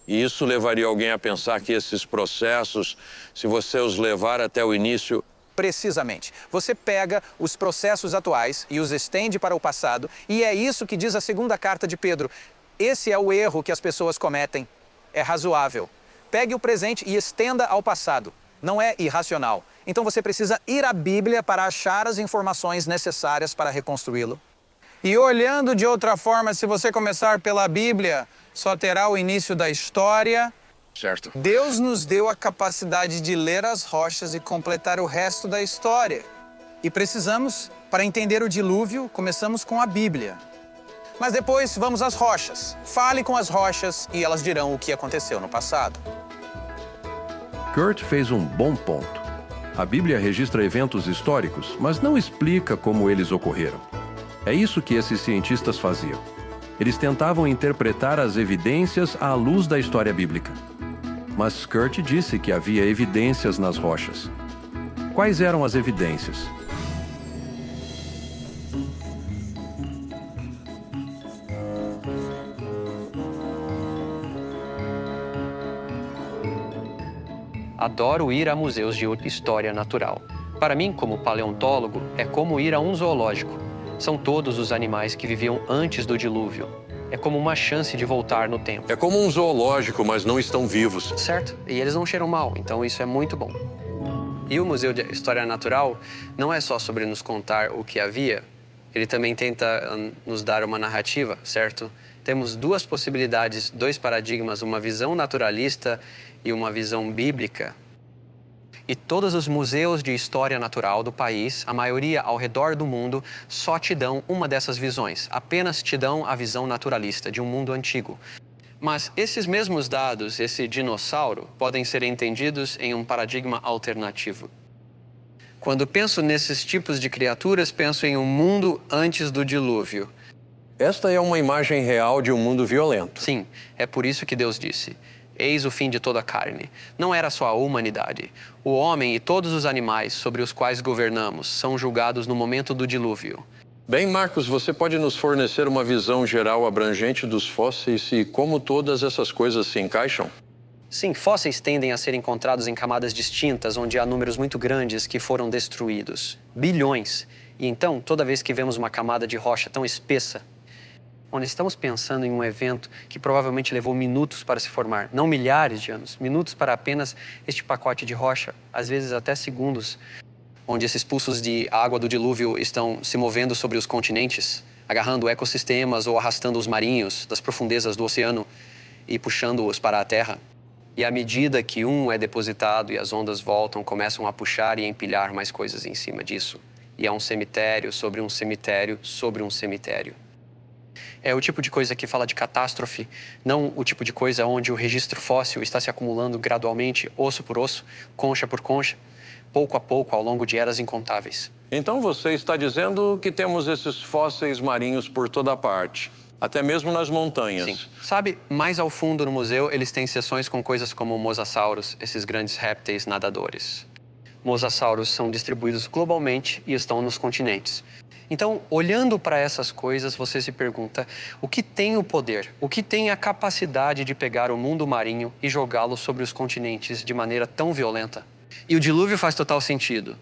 E isso levaria alguém a pensar que esses processos, se você os levar até o início... Precisamente. Você pega os processos atuais e os estende para o passado, e é isso que diz a segunda carta de Pedro. Esse é o erro que as pessoas cometem. É razoável. Pegue o presente e estenda ao passado. Não é irracional. Então você precisa ir à Bíblia para achar as informações necessárias para reconstruí-lo. E olhando de outra forma, se você começar pela Bíblia, só terá o início da história. Certo. Deus nos deu a capacidade de ler as rochas e completar o resto da história. E precisamos, para entender o dilúvio, começamos com a Bíblia. Mas depois vamos às rochas. Fale com as rochas e elas dirão o que aconteceu no passado. Kurt fez um bom ponto. A Bíblia registra eventos históricos, mas não explica como eles ocorreram. É isso que esses cientistas faziam. Eles tentavam interpretar as evidências à luz da história bíblica. Mas Kurt disse que havia evidências nas rochas. Quais eram as evidências? Adoro ir a museus de história natural. Para mim, como paleontólogo, é como ir a um zoológico. São todos os animais que viviam antes do dilúvio. É como uma chance de voltar no tempo. É como um zoológico, mas não estão vivos. Certo, e eles não cheiram mal, então isso é muito bom. E o Museu de História Natural não é só sobre nos contar o que havia, ele também tenta nos dar uma narrativa, certo? Temos duas possibilidades, dois paradigmas, uma visão naturalista e uma visão bíblica. E todos os museus de história natural do país, a maioria ao redor do mundo, só te dão uma dessas visões. Apenas te dão a visão naturalista de um mundo antigo. Mas esses mesmos dados, esse dinossauro, podem ser entendidos em um paradigma alternativo. Quando penso nesses tipos de criaturas, penso em um mundo antes do dilúvio. Esta é uma imagem real de um mundo violento. Sim, é por isso que Deus disse: eis o fim de toda a carne. Não era só a humanidade. O homem e todos os animais sobre os quais governamos são julgados no momento do dilúvio. Bem, Marcos, você pode nos fornecer uma visão geral abrangente dos fósseis e como todas essas coisas se encaixam? Sim, fósseis tendem a ser encontrados em camadas distintas, onde há números muito grandes que foram destruídos. Bilhões. E então, toda vez que vemos uma camada de rocha tão espessa, onde estamos pensando em um evento que provavelmente levou minutos para se formar, não milhares de anos, minutos para apenas este pacote de rocha, às vezes até segundos, onde esses pulsos de água do dilúvio estão se movendo sobre os continentes, agarrando ecossistemas ou arrastando os marinhos das profundezas do oceano e puxando-os para a terra. E à medida que um é depositado e as ondas voltam, começam a puxar e empilhar mais coisas em cima disso. E é um cemitério sobre um cemitério sobre um cemitério. É o tipo de coisa que fala de catástrofe, não o tipo de coisa onde o registro fóssil está se acumulando gradualmente, osso por osso, concha por concha, pouco a pouco, ao longo de eras incontáveis. Então você está dizendo que temos esses fósseis marinhos por toda parte, até mesmo nas montanhas. Sim. Sabe, mais ao fundo no museu, eles têm seções com coisas como mosassauros, esses grandes répteis nadadores. Mosassauros são distribuídos globalmente e estão nos continentes. Então, olhando para essas coisas, você se pergunta: o que tem o poder, o que tem a capacidade de pegar o mundo marinho e jogá-lo sobre os continentes de maneira tão violenta? E o dilúvio faz total sentido.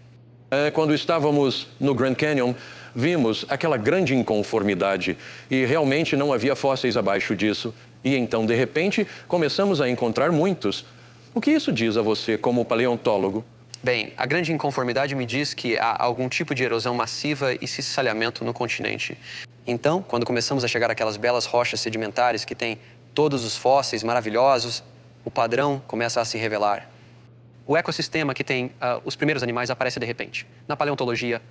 Quando estávamos no Grand Canyon, vimos aquela grande inconformidade e realmente não havia fósseis abaixo disso. E então, de repente, começamos a encontrar muitos. O que isso diz a você como paleontólogo? Bem, a grande inconformidade me diz que há algum tipo de erosão massiva e cisalhamento no continente. Então, quando começamos a chegar àquelas belas rochas sedimentares que têm todos os fósseis maravilhosos, o padrão começa a se revelar. O ecossistema que tem os primeiros animais aparece de repente. Na paleontologia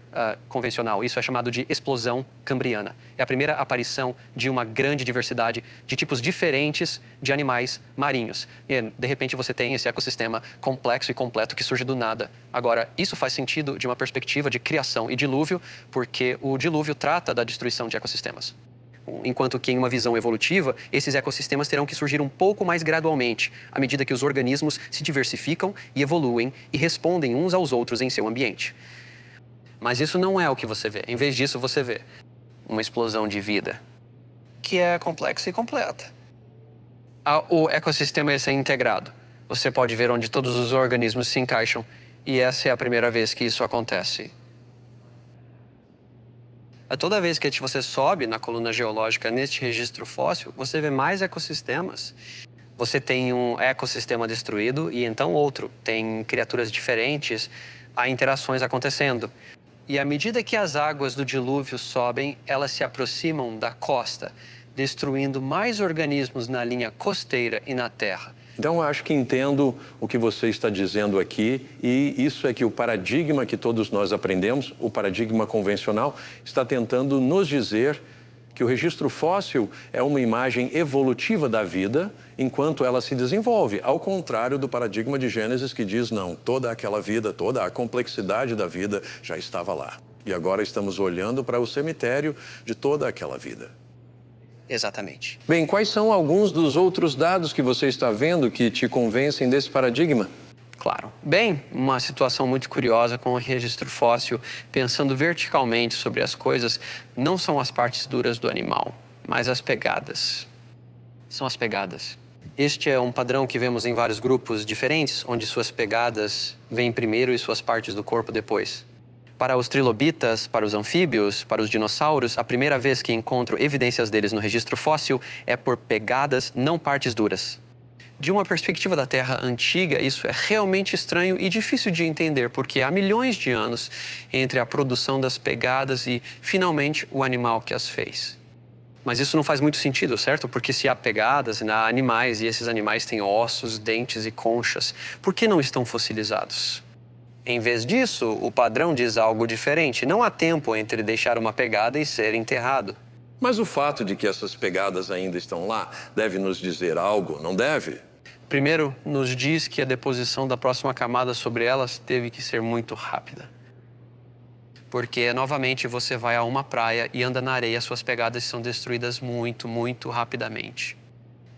convencional, isso é chamado de explosão cambriana. É a primeira aparição de uma grande diversidade de tipos diferentes de animais marinhos. E, de repente, você tem esse ecossistema complexo e completo que surge do nada. Agora, isso faz sentido de uma perspectiva de criação e dilúvio, porque o dilúvio trata da destruição de ecossistemas. Enquanto que, em uma visão evolutiva, esses ecossistemas terão que surgir um pouco mais gradualmente, à medida que os organismos se diversificam e evoluem e respondem uns aos outros em seu ambiente. Mas isso não é o que você vê. Em vez disso, você vê uma explosão de vida, que é complexa e completa. O ecossistema é integrado. Você pode ver onde todos os organismos se encaixam, e essa é a primeira vez que isso acontece. Toda vez que você sobe na coluna geológica neste registro fóssil, você vê mais ecossistemas. Você tem um ecossistema destruído e então outro. Tem criaturas diferentes, há interações acontecendo. E à medida que as águas do dilúvio sobem, elas se aproximam da costa, destruindo mais organismos na linha costeira e na terra. Então, eu acho que entendo o que você está dizendo aqui, e isso é que o paradigma que todos nós aprendemos, o paradigma convencional, está tentando nos dizer que o registro fóssil é uma imagem evolutiva da vida enquanto ela se desenvolve, ao contrário do paradigma de Gênesis que diz, não, toda aquela vida, toda a complexidade da vida já estava lá. E agora estamos olhando para o cemitério de toda aquela vida. Exatamente. Bem, quais são alguns dos outros dados que você está vendo que te convencem desse paradigma? Claro. Bem, uma situação muito curiosa com o registro fóssil, pensando verticalmente sobre as coisas, não são as partes duras do animal, mas as pegadas. São as pegadas. Este é um padrão que vemos em vários grupos diferentes, onde suas pegadas vêm primeiro e suas partes do corpo depois. Para os trilobitas, para os anfíbios, para os dinossauros, a primeira vez que encontro evidências deles no registro fóssil é por pegadas, não partes duras. De uma perspectiva da Terra antiga, isso é realmente estranho e difícil de entender, porque há milhões de anos entre a produção das pegadas e, finalmente, o animal que as fez. Mas isso não faz muito sentido, certo? Porque se há pegadas, há animais e esses animais têm ossos, dentes e conchas, por que não estão fossilizados? Em vez disso, o padrão diz algo diferente. Não há tempo entre deixar uma pegada e ser enterrado. Mas o fato de que essas pegadas ainda estão lá deve nos dizer algo, não deve? Primeiro, nos diz que a deposição da próxima camada sobre elas teve que ser muito rápida. Porque, novamente, você vai a uma praia e anda na areia, suas pegadas são destruídas muito, muito rapidamente.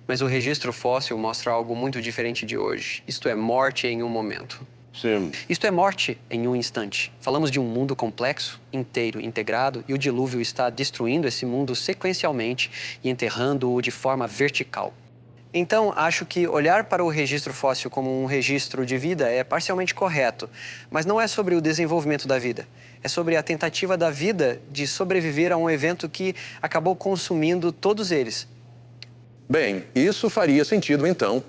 Mas o registro fóssil mostra algo muito diferente de hoje. Isto é, morte em um momento. Sim. Isto é morte em um instante. Falamos de um mundo complexo, inteiro, integrado, e o dilúvio está destruindo esse mundo sequencialmente e enterrando-o de forma vertical. Então, acho que olhar para o registro fóssil como um registro de vida é parcialmente correto, mas não é sobre o desenvolvimento da vida. É sobre a tentativa da vida de sobreviver a um evento que acabou consumindo todos eles. Bem, isso faria sentido então.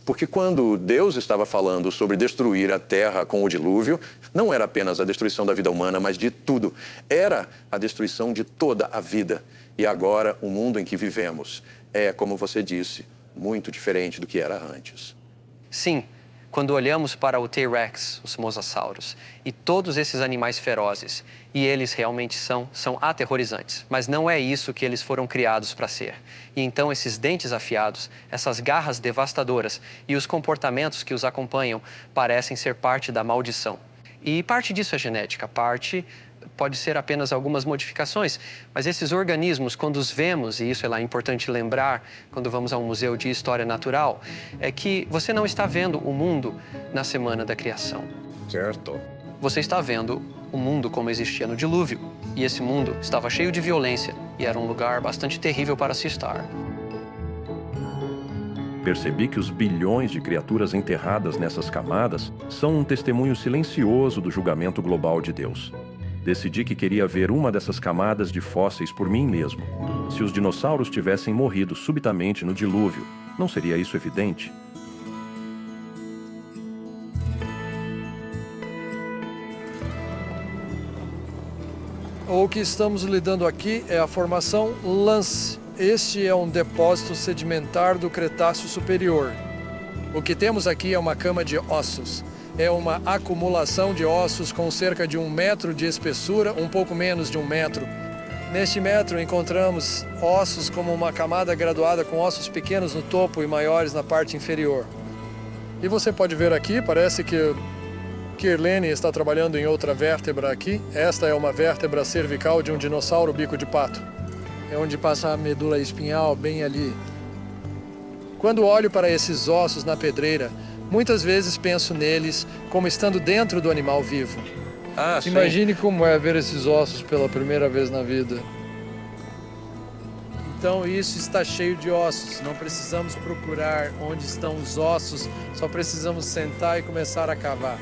Porque quando Deus estava falando sobre destruir a terra com o dilúvio, não era apenas a destruição da vida humana, mas de tudo. Era a destruição de toda a vida. E agora, o mundo em que vivemos é, como você disse, muito diferente do que era antes. Sim, quando olhamos para o T-Rex, os mosassauros, e todos esses animais ferozes, e eles realmente são aterrorizantes, mas não é isso que eles foram criados para ser. E então esses dentes afiados, essas garras devastadoras e os comportamentos que os acompanham parecem ser parte da maldição. E parte disso é genética, parte pode ser apenas algumas modificações, mas esses organismos, quando os vemos, e isso é lá importante lembrar quando vamos a um museu de história natural, é que você não está vendo o mundo na semana da criação. Certo. Você está vendo o mundo como existia no dilúvio, e esse mundo estava cheio de violência e era um lugar bastante terrível para se estar. Percebi que os bilhões de criaturas enterradas nessas camadas são um testemunho silencioso do julgamento global de Deus. Decidi que queria ver uma dessas camadas de fósseis por mim mesmo. Se os dinossauros tivessem morrido subitamente no dilúvio, não seria isso evidente? O que estamos lidando aqui é a formação Lance. Este é um depósito sedimentar do Cretáceo Superior. O que temos aqui é uma cama de ossos. É uma acumulação de ossos com cerca de 1 metro de espessura, um pouco menos de 1 metro. Neste metro encontramos ossos como uma camada graduada com ossos pequenos no topo e maiores na parte inferior. E você pode ver aqui, parece que Kirlene está trabalhando em outra vértebra aqui. Esta é uma vértebra cervical de um dinossauro bico de pato. É onde passa a medula espinhal, bem ali. Quando olho para esses ossos na pedreira, muitas vezes penso neles como estando dentro do animal vivo. Sim. Imagine como é ver esses ossos pela primeira vez na vida. Então isso está cheio de ossos. Não precisamos procurar onde estão os ossos, só precisamos sentar e começar a cavar.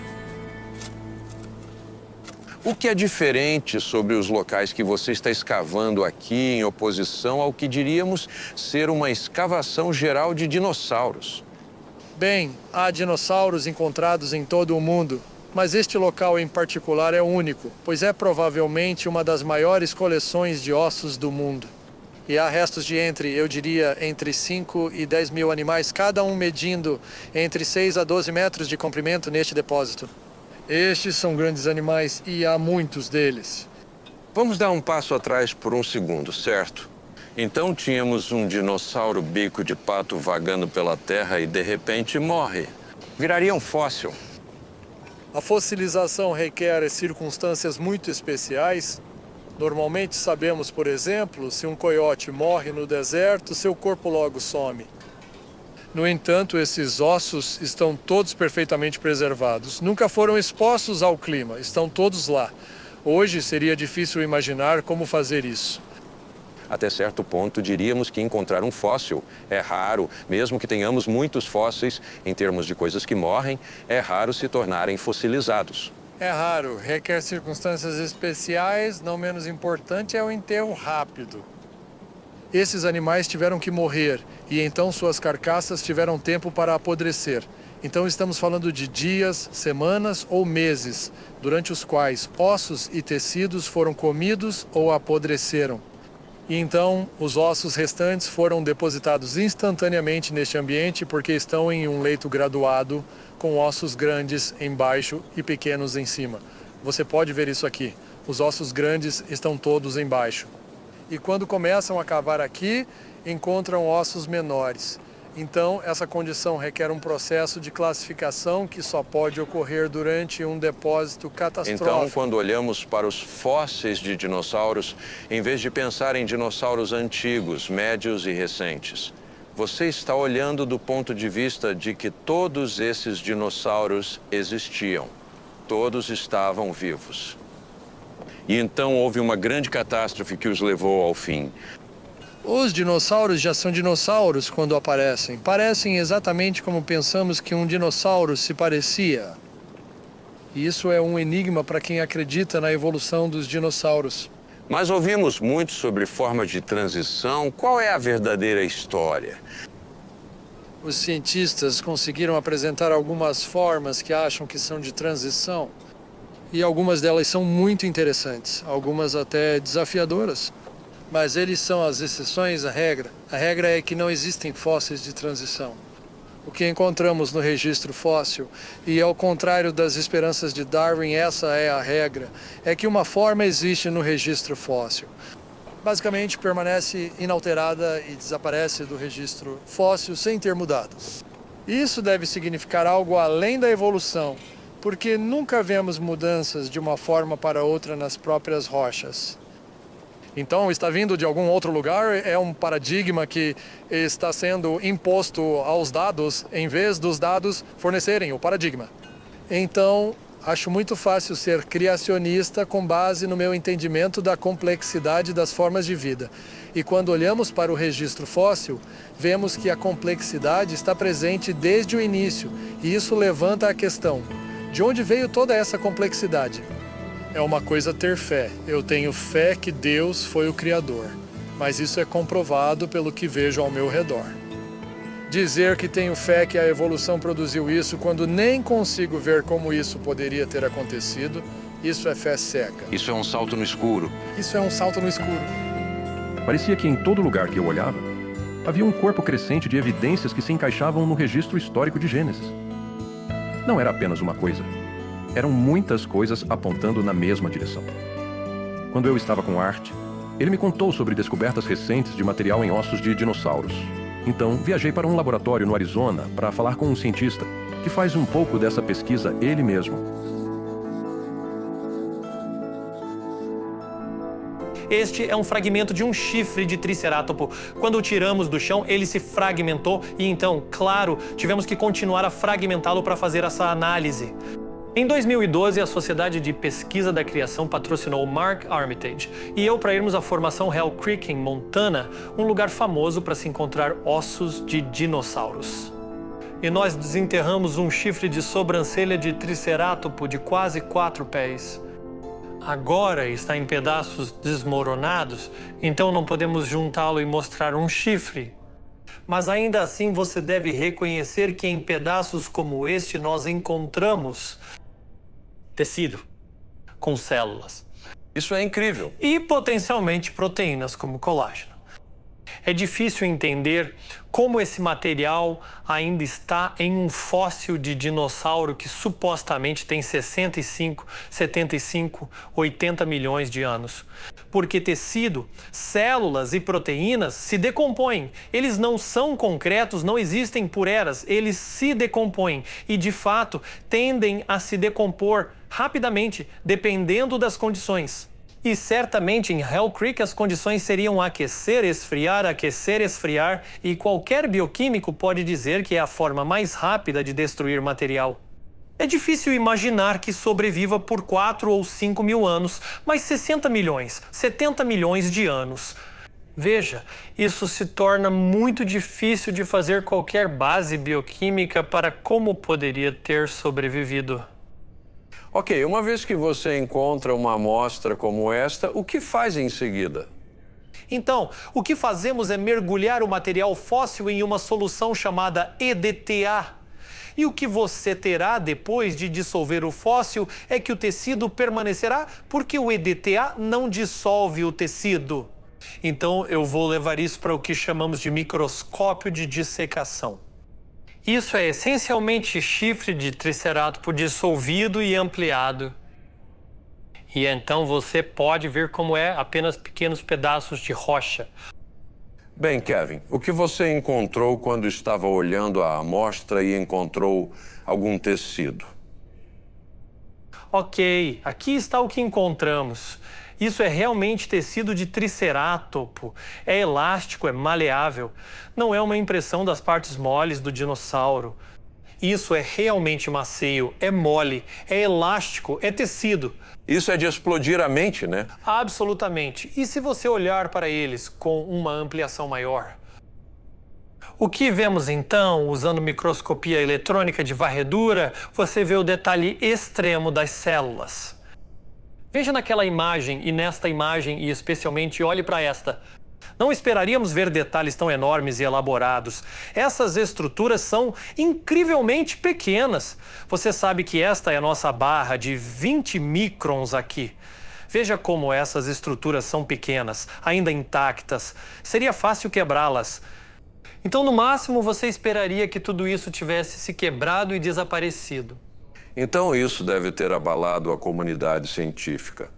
O que é diferente sobre os locais que você está escavando aqui em oposição ao que diríamos ser uma escavação geral de dinossauros? Bem, há dinossauros encontrados em todo o mundo, mas este local em particular é único, pois é provavelmente uma das maiores coleções de ossos do mundo. E há restos de eu diria, entre 5 e 10 mil animais, cada um medindo entre 6 a 12 metros de comprimento neste depósito. Estes são grandes animais e há muitos deles. Vamos dar um passo atrás por um segundo, certo? Então tínhamos um dinossauro bico de pato vagando pela terra e de repente morre. Viraria um fóssil. A fossilização requer circunstâncias muito especiais. Normalmente sabemos, por exemplo, se um coiote morre no deserto, seu corpo logo some. No entanto, esses ossos estão todos perfeitamente preservados. Nunca foram expostos ao clima, estão todos lá. Hoje seria difícil imaginar como fazer isso. Até certo ponto, diríamos que encontrar um fóssil é raro, mesmo que tenhamos muitos fósseis, em termos de coisas que morrem, é raro se tornarem fossilizados. É raro, requer circunstâncias especiais, não menos importante é o enterro rápido. Esses animais tiveram que morrer e então suas carcaças tiveram tempo para apodrecer. Então estamos falando de dias, semanas ou meses, durante os quais ossos e tecidos foram comidos ou apodreceram. E então os ossos restantes foram depositados instantaneamente neste ambiente porque estão em um leito graduado com ossos grandes embaixo e pequenos em cima. Você pode ver isso aqui. Os ossos grandes estão todos embaixo. E quando começam a cavar aqui, encontram ossos menores. Então, essa condição requer um processo de classificação que só pode ocorrer durante um depósito catastrófico. Então, quando olhamos para os fósseis de dinossauros, em vez de pensar em dinossauros antigos, médios e recentes, você está olhando do ponto de vista de que todos esses dinossauros existiam. Todos estavam vivos. E então houve uma grande catástrofe que os levou ao fim. Os dinossauros já são dinossauros quando aparecem. Parecem exatamente como pensamos que um dinossauro se parecia. E isso é um enigma para quem acredita na evolução dos dinossauros. Mas ouvimos muito sobre formas de transição. Qual é a verdadeira história? Os cientistas conseguiram apresentar algumas formas que acham que são de transição. E algumas delas são muito interessantes, algumas até desafiadoras. Mas eles são as exceções à regra. A regra é que não existem fósseis de transição. O que encontramos no registro fóssil, e ao contrário das esperanças de Darwin, essa é a regra, é que uma forma existe no registro fóssil. Basicamente, permanece inalterada e desaparece do registro fóssil sem ter mudado. Isso deve significar algo além da evolução, porque nunca vemos mudanças de uma forma para outra nas próprias rochas. Então, está vindo de algum outro lugar, é um paradigma que está sendo imposto aos dados, em vez dos dados fornecerem o paradigma. Então, Acho muito fácil ser criacionista com base no meu entendimento da complexidade das formas de vida. E quando olhamos para o registro fóssil, vemos que a complexidade está presente desde o início, e isso levanta a questão: de onde veio toda essa complexidade? É uma coisa ter fé. Eu tenho fé que Deus foi o Criador, mas isso é comprovado pelo que vejo ao meu redor. Dizer que tenho fé que a evolução produziu isso quando nem consigo ver como isso poderia ter acontecido, isso é fé cega. Isso é um salto no escuro. Isso é um salto no escuro. Parecia que em todo lugar que eu olhava, havia um corpo crescente de evidências que se encaixavam no registro histórico de Gênesis. Não era apenas uma coisa. Eram muitas coisas apontando na mesma direção. Quando eu estava com Art, ele me contou sobre descobertas recentes de material em ossos de dinossauros. Então, viajei para um laboratório no Arizona para falar com um cientista que faz um pouco dessa pesquisa ele mesmo. Este é um fragmento de um chifre de tricerátopo. Quando o tiramos do chão, ele se fragmentou e então, claro, tivemos que continuar a fragmentá-lo para fazer essa análise. Em 2012, a Sociedade de Pesquisa da Criação patrocinou Mark Armitage e eu para irmos à formação Hell Creek, em Montana, um lugar famoso para se encontrar ossos de dinossauros. E nós desenterramos um chifre de sobrancelha de tricerátopo de quase 4 pés. Agora está em pedaços desmoronados, então não podemos juntá-lo e mostrar um chifre. Mas ainda assim você deve reconhecer que em pedaços como este nós encontramos tecido com células. Isso é incrível. E potencialmente proteínas como colágeno. É difícil entender como esse material ainda está em um fóssil de dinossauro que supostamente tem 65, 75, 80 milhões de anos. Porque tecido, células e proteínas se decompõem. Eles não são concretos, não existem por eras, eles se decompõem e, de fato, tendem a se decompor rapidamente, dependendo das condições. E certamente em Hell Creek as condições seriam aquecer, esfriar, e qualquer bioquímico pode dizer que é a forma mais rápida de destruir material. É difícil imaginar que sobreviva por 4 ou 5 mil anos, mas 60 milhões, 70 milhões de anos. Veja, isso se torna muito difícil de fazer qualquer base bioquímica para como poderia ter sobrevivido. Ok, uma vez que você encontra uma amostra como esta, o que faz em seguida? Então, o que fazemos é mergulhar o material fóssil em uma solução chamada EDTA. E o que você terá depois de dissolver o fóssil é que o tecido permanecerá porque o EDTA não dissolve o tecido. Então, eu vou levar isso para o que chamamos de microscópio de dissecação. Isso é essencialmente chifre de tricerátopo dissolvido e ampliado. E então você pode ver como é apenas pequenos pedaços de rocha. Bem, Kevin, o que você encontrou quando estava olhando a amostra e encontrou algum tecido? Ok, aqui está o que encontramos. Isso é realmente tecido de tricerátopo. É elástico, é maleável. Não é uma impressão das partes moles do dinossauro. Isso é realmente macio, é mole, é elástico, é tecido. Isso é de explodir a mente, né? Absolutamente. E se você olhar para eles com uma ampliação maior? O que vemos então, usando microscopia eletrônica de varredura, você vê o detalhe extremo das células. Veja naquela imagem e nesta imagem, e especialmente olhe para esta. Não esperaríamos ver detalhes tão enormes e elaborados. Essas estruturas são incrivelmente pequenas. Você sabe que esta é a nossa barra de 20 microns aqui. Veja como essas estruturas são pequenas, ainda intactas. Seria fácil quebrá-las. Então, no máximo, você esperaria que tudo isso tivesse se quebrado e desaparecido. Então isso deve ter abalado a comunidade científica.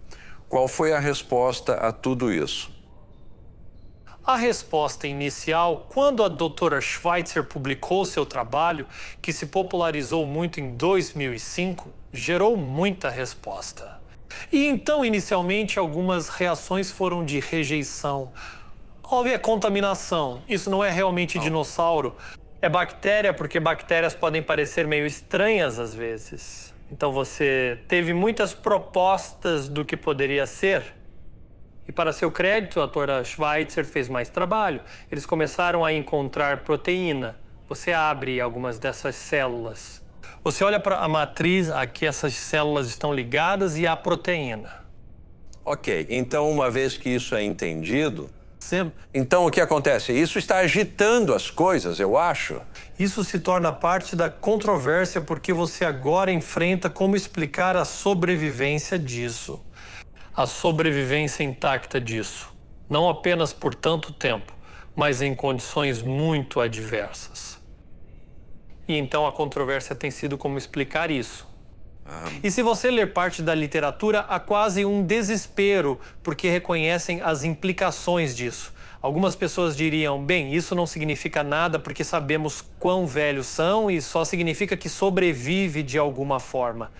Qual foi a resposta a tudo isso? A resposta inicial, quando a doutora Schweitzer publicou seu trabalho, que se popularizou muito em 2005, gerou muita resposta. E então, inicialmente, algumas reações foram de rejeição. Houve a contaminação. Isso não é realmente dinossauro. É bactéria, porque bactérias podem parecer meio estranhas às vezes. Então você teve muitas propostas do que poderia ser. E para seu crédito, a doutora Schweitzer fez mais trabalho. Eles começaram a encontrar proteína. Você abre algumas dessas células. Você olha para a matriz, aqui essas células estão ligadas e há proteína. Ok, então uma vez que isso é entendido, então o que acontece? Isso está agitando as coisas, eu acho. Isso se torna parte da controvérsia porque você agora enfrenta como explicar a sobrevivência disso. A sobrevivência intacta disso. Não apenas por tanto tempo, mas em condições muito adversas. E então a controvérsia tem sido como explicar isso. E se você ler parte da literatura, há quase um desespero porque reconhecem as implicações disso. Algumas pessoas diriam, bem, isso não significa nada porque sabemos quão velhos são e só significa que sobrevive de alguma forma.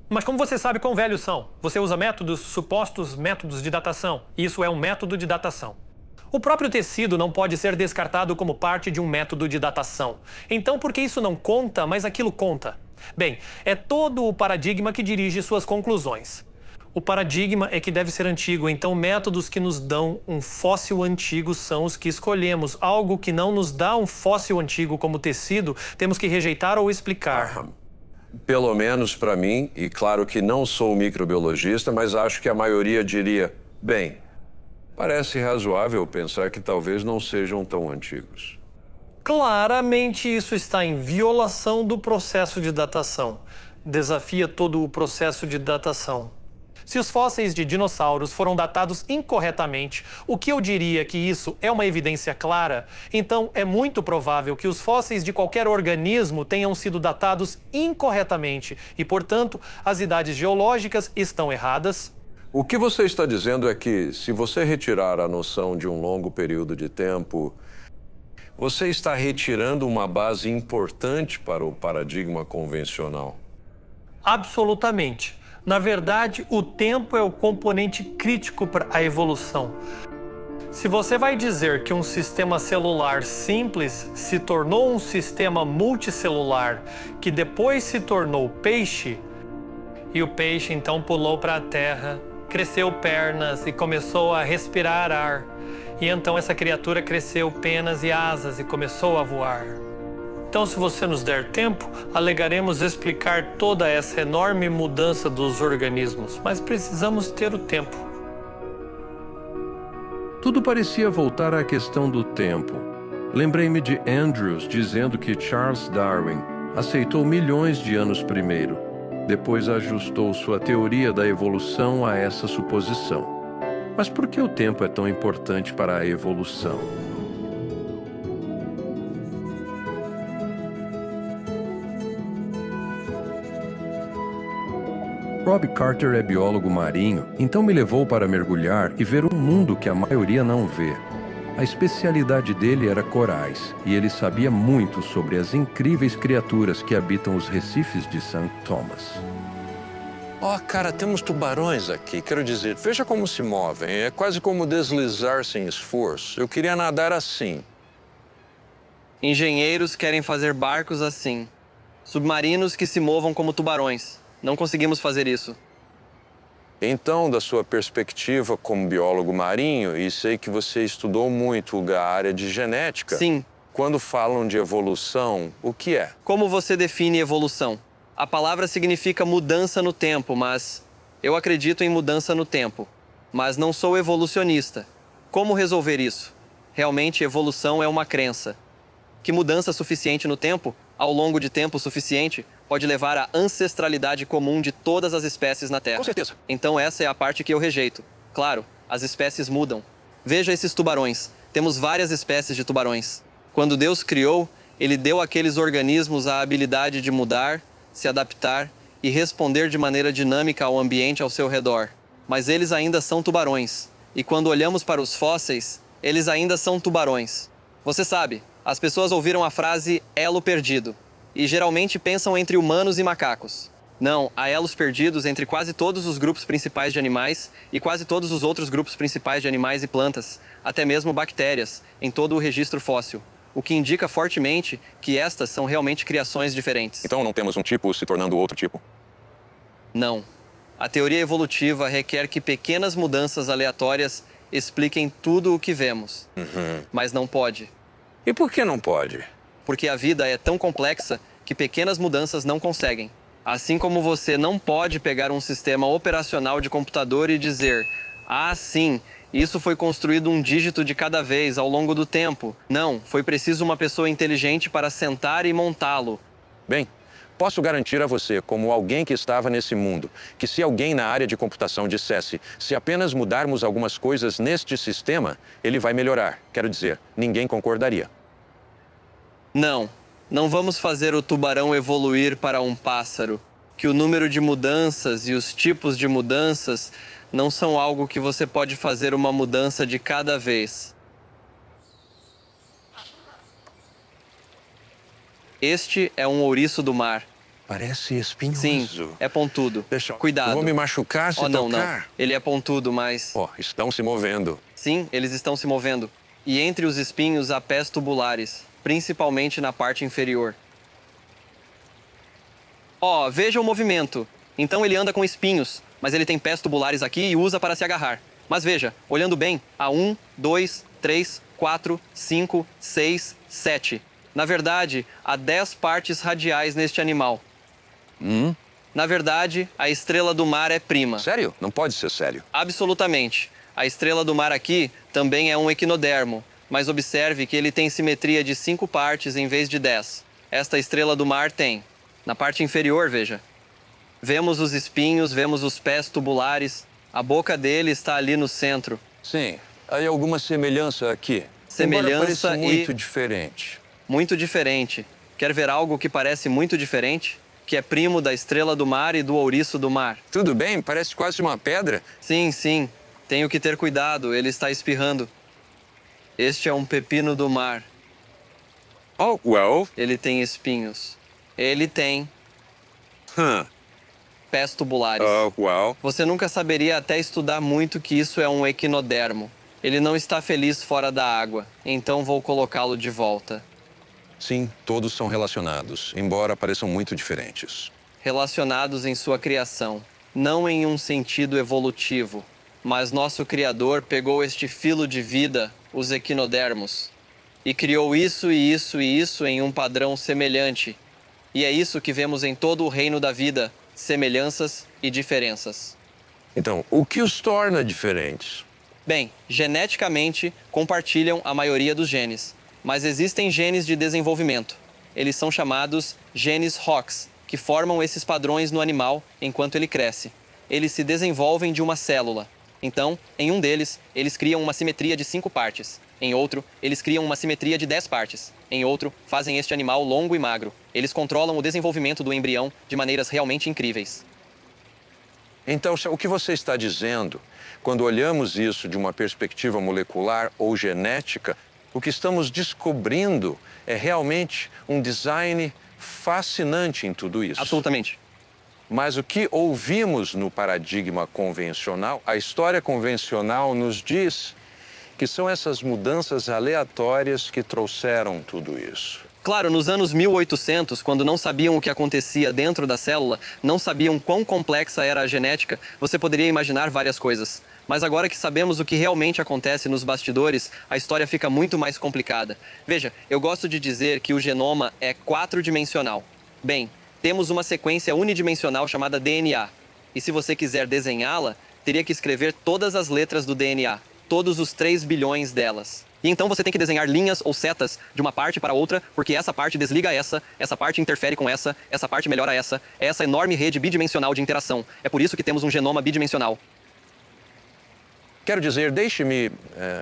Mas como você sabe quão velhos são? Você usa supostos métodos de datação. Isso é um método de datação. O próprio tecido não pode ser descartado como parte de um método de datação. Então, por que isso não conta, mas aquilo conta? Bem, é todo o paradigma que dirige suas conclusões. O paradigma é que deve ser antigo, então métodos que nos dão um fóssil antigo são os que escolhemos. Algo que não nos dá um fóssil antigo como tecido, temos que rejeitar ou explicar. Pelo menos para mim, e claro que não sou microbiologista, mas acho que a maioria diria, bem, parece razoável pensar que talvez não sejam tão antigos. Claramente isso está em violação do processo de datação. Desafia todo o processo de datação. Se os fósseis de dinossauros foram datados incorretamente, o que eu diria que isso é uma evidência clara, então é muito provável que os fósseis de qualquer organismo tenham sido datados incorretamente e, portanto, as idades geológicas estão erradas. O que você está dizendo é que, se você retirar a noção de um longo período de tempo, você está retirando uma base importante para o paradigma convencional. Absolutamente. Na verdade, o tempo é o componente crítico para a evolução. Se você vai dizer que um sistema celular simples se tornou um sistema multicelular, que depois se tornou peixe, e o peixe então pulou para a terra, cresceu pernas e começou a respirar ar, e então essa criatura cresceu penas e asas e começou a voar. Então, se você nos der tempo, alegaremos explicar toda essa enorme mudança dos organismos, mas precisamos ter o tempo. Tudo parecia voltar à questão do tempo. Lembrei-me de Andrews dizendo que Charles Darwin aceitou milhões de anos primeiro, depois ajustou sua teoria da evolução a essa suposição. Mas por que o tempo é tão importante para a evolução? Rob Carter é biólogo marinho, então me levou para mergulhar e ver um mundo que a maioria não vê. A especialidade dele era corais, e ele sabia muito sobre as incríveis criaturas que habitam os recifes de St. Thomas. Cara, temos tubarões aqui. Quero dizer, veja como se movem. É quase como deslizar sem esforço. Eu queria nadar assim. Engenheiros querem fazer barcos assim. Submarinos que se movam como tubarões. Não conseguimos fazer isso. Então, da sua perspectiva como biólogo marinho, e sei que você estudou muito a área de genética. Sim. Quando falam de evolução, o que é? Como você define evolução? A palavra significa mudança no tempo, mas eu acredito em mudança no tempo. Mas não sou evolucionista. Como resolver isso? Realmente, evolução é uma crença. Que mudança suficiente no tempo, ao longo de tempo suficiente, pode levar à ancestralidade comum de todas as espécies na Terra. Com certeza. Então essa é a parte que eu rejeito. Claro, as espécies mudam. Veja esses tubarões. Temos várias espécies de tubarões. Quando Deus criou, Ele deu àqueles organismos a habilidade de mudar, se adaptar e responder de maneira dinâmica ao ambiente ao seu redor. Mas eles ainda são tubarões. E quando olhamos para os fósseis, eles ainda são tubarões. Você sabe, as pessoas ouviram a frase elo perdido. E geralmente pensam entre humanos e macacos. Não, há elos perdidos entre quase todos os grupos principais de animais e quase todos os outros grupos principais de animais e plantas, até mesmo bactérias, em todo o registro fóssil, o que indica fortemente que estas são realmente criações diferentes. Então não temos um tipo se tornando outro tipo? Não. A teoria evolutiva requer que pequenas mudanças aleatórias expliquem tudo o que vemos. Mas não pode. E por que não pode? Porque a vida é tão complexa que pequenas mudanças não conseguem. Assim como você não pode pegar um sistema operacional de computador e dizer: ah, sim, isso foi construído um dígito de cada vez ao longo do tempo. Não, foi preciso uma pessoa inteligente para sentar e montá-lo. Bem, posso garantir a você, como alguém que estava nesse mundo, que se alguém na área de computação dissesse: se apenas mudarmos algumas coisas neste sistema, ele vai melhorar. Quero dizer, ninguém concordaria. Não vamos fazer o tubarão evoluir para um pássaro. Que o número de mudanças e os tipos de mudanças não são algo que você pode fazer uma mudança de cada vez. Este é um ouriço do mar. Parece espinhoso. Sim, é pontudo. Cuidado. Eu vou me machucar se não, tocar. não. Ele é pontudo, mas... Estão se movendo. Sim, eles estão se movendo. E entre os espinhos há pés tubulares, principalmente na parte inferior. Veja o movimento. Então ele anda com espinhos, mas ele tem pés tubulares aqui e usa para se agarrar. Mas veja, olhando bem, há 1, 2, 3, 4, 5, 6, 7. Na verdade, há 10 partes radiais neste animal. Na verdade, a estrela do mar é prima. Sério? Não pode ser sério. Absolutamente. A estrela do mar aqui também é um equinodermo, mas observe que ele tem simetria de 5 partes em vez de 10. Esta estrela do mar tem. Na parte inferior, veja. Vemos os espinhos, vemos os pés tubulares. A boca dele está ali no centro. Sim, há alguma semelhança aqui. Semelhança muito diferente. Muito diferente. Quer ver algo que parece muito diferente? Que é primo da estrela do mar e do ouriço do mar. Tudo bem, parece quase uma pedra. Sim. Tenho que ter cuidado, ele está espirrando. Este é um pepino do mar. Ele tem espinhos. Ele tem... pés tubulares. Você nunca saberia até estudar muito que isso é um equinodermo. Ele não está feliz fora da água, então vou colocá-lo de volta. Sim, todos são relacionados, embora pareçam muito diferentes. Relacionados em sua criação, não em um sentido evolutivo. Mas nosso Criador pegou este filo de vida, os equinodermos, e criou isso e isso e isso em um padrão semelhante. E é isso que vemos em todo o reino da vida, semelhanças e diferenças. Então, o que os torna diferentes? Bem, geneticamente, compartilham a maioria dos genes, mas existem genes de desenvolvimento. Eles são chamados genes Hox, que formam esses padrões no animal enquanto ele cresce. Eles se desenvolvem de uma célula. Então, em um deles, eles criam uma simetria de 5 partes. Em outro, eles criam uma simetria de 10 partes. Em outro, fazem este animal longo e magro. Eles controlam o desenvolvimento do embrião de maneiras realmente incríveis. Então, o que você está dizendo, quando olhamos isso de uma perspectiva molecular ou genética, o que estamos descobrindo é realmente um design fascinante em tudo isso. Absolutamente. Mas o que ouvimos no paradigma convencional, a história convencional nos diz que são essas mudanças aleatórias que trouxeram tudo isso. Claro, nos anos 1800, quando não sabiam o que acontecia dentro da célula, não sabiam quão complexa era a genética, você poderia imaginar várias coisas. Mas agora que sabemos o que realmente acontece nos bastidores, a história fica muito mais complicada. Veja, eu gosto de dizer que o genoma é 4-dimensional. Bem, temos uma sequência unidimensional chamada DNA. E se você quiser desenhá-la, teria que escrever todas as letras do DNA, todos os 3 bilhões delas. E então você tem que desenhar linhas ou setas de uma parte para outra, porque essa parte desliga essa parte interfere com essa parte melhora essa enorme rede bidimensional de interação. É por isso que temos um genoma bidimensional. Quero dizer, deixe-me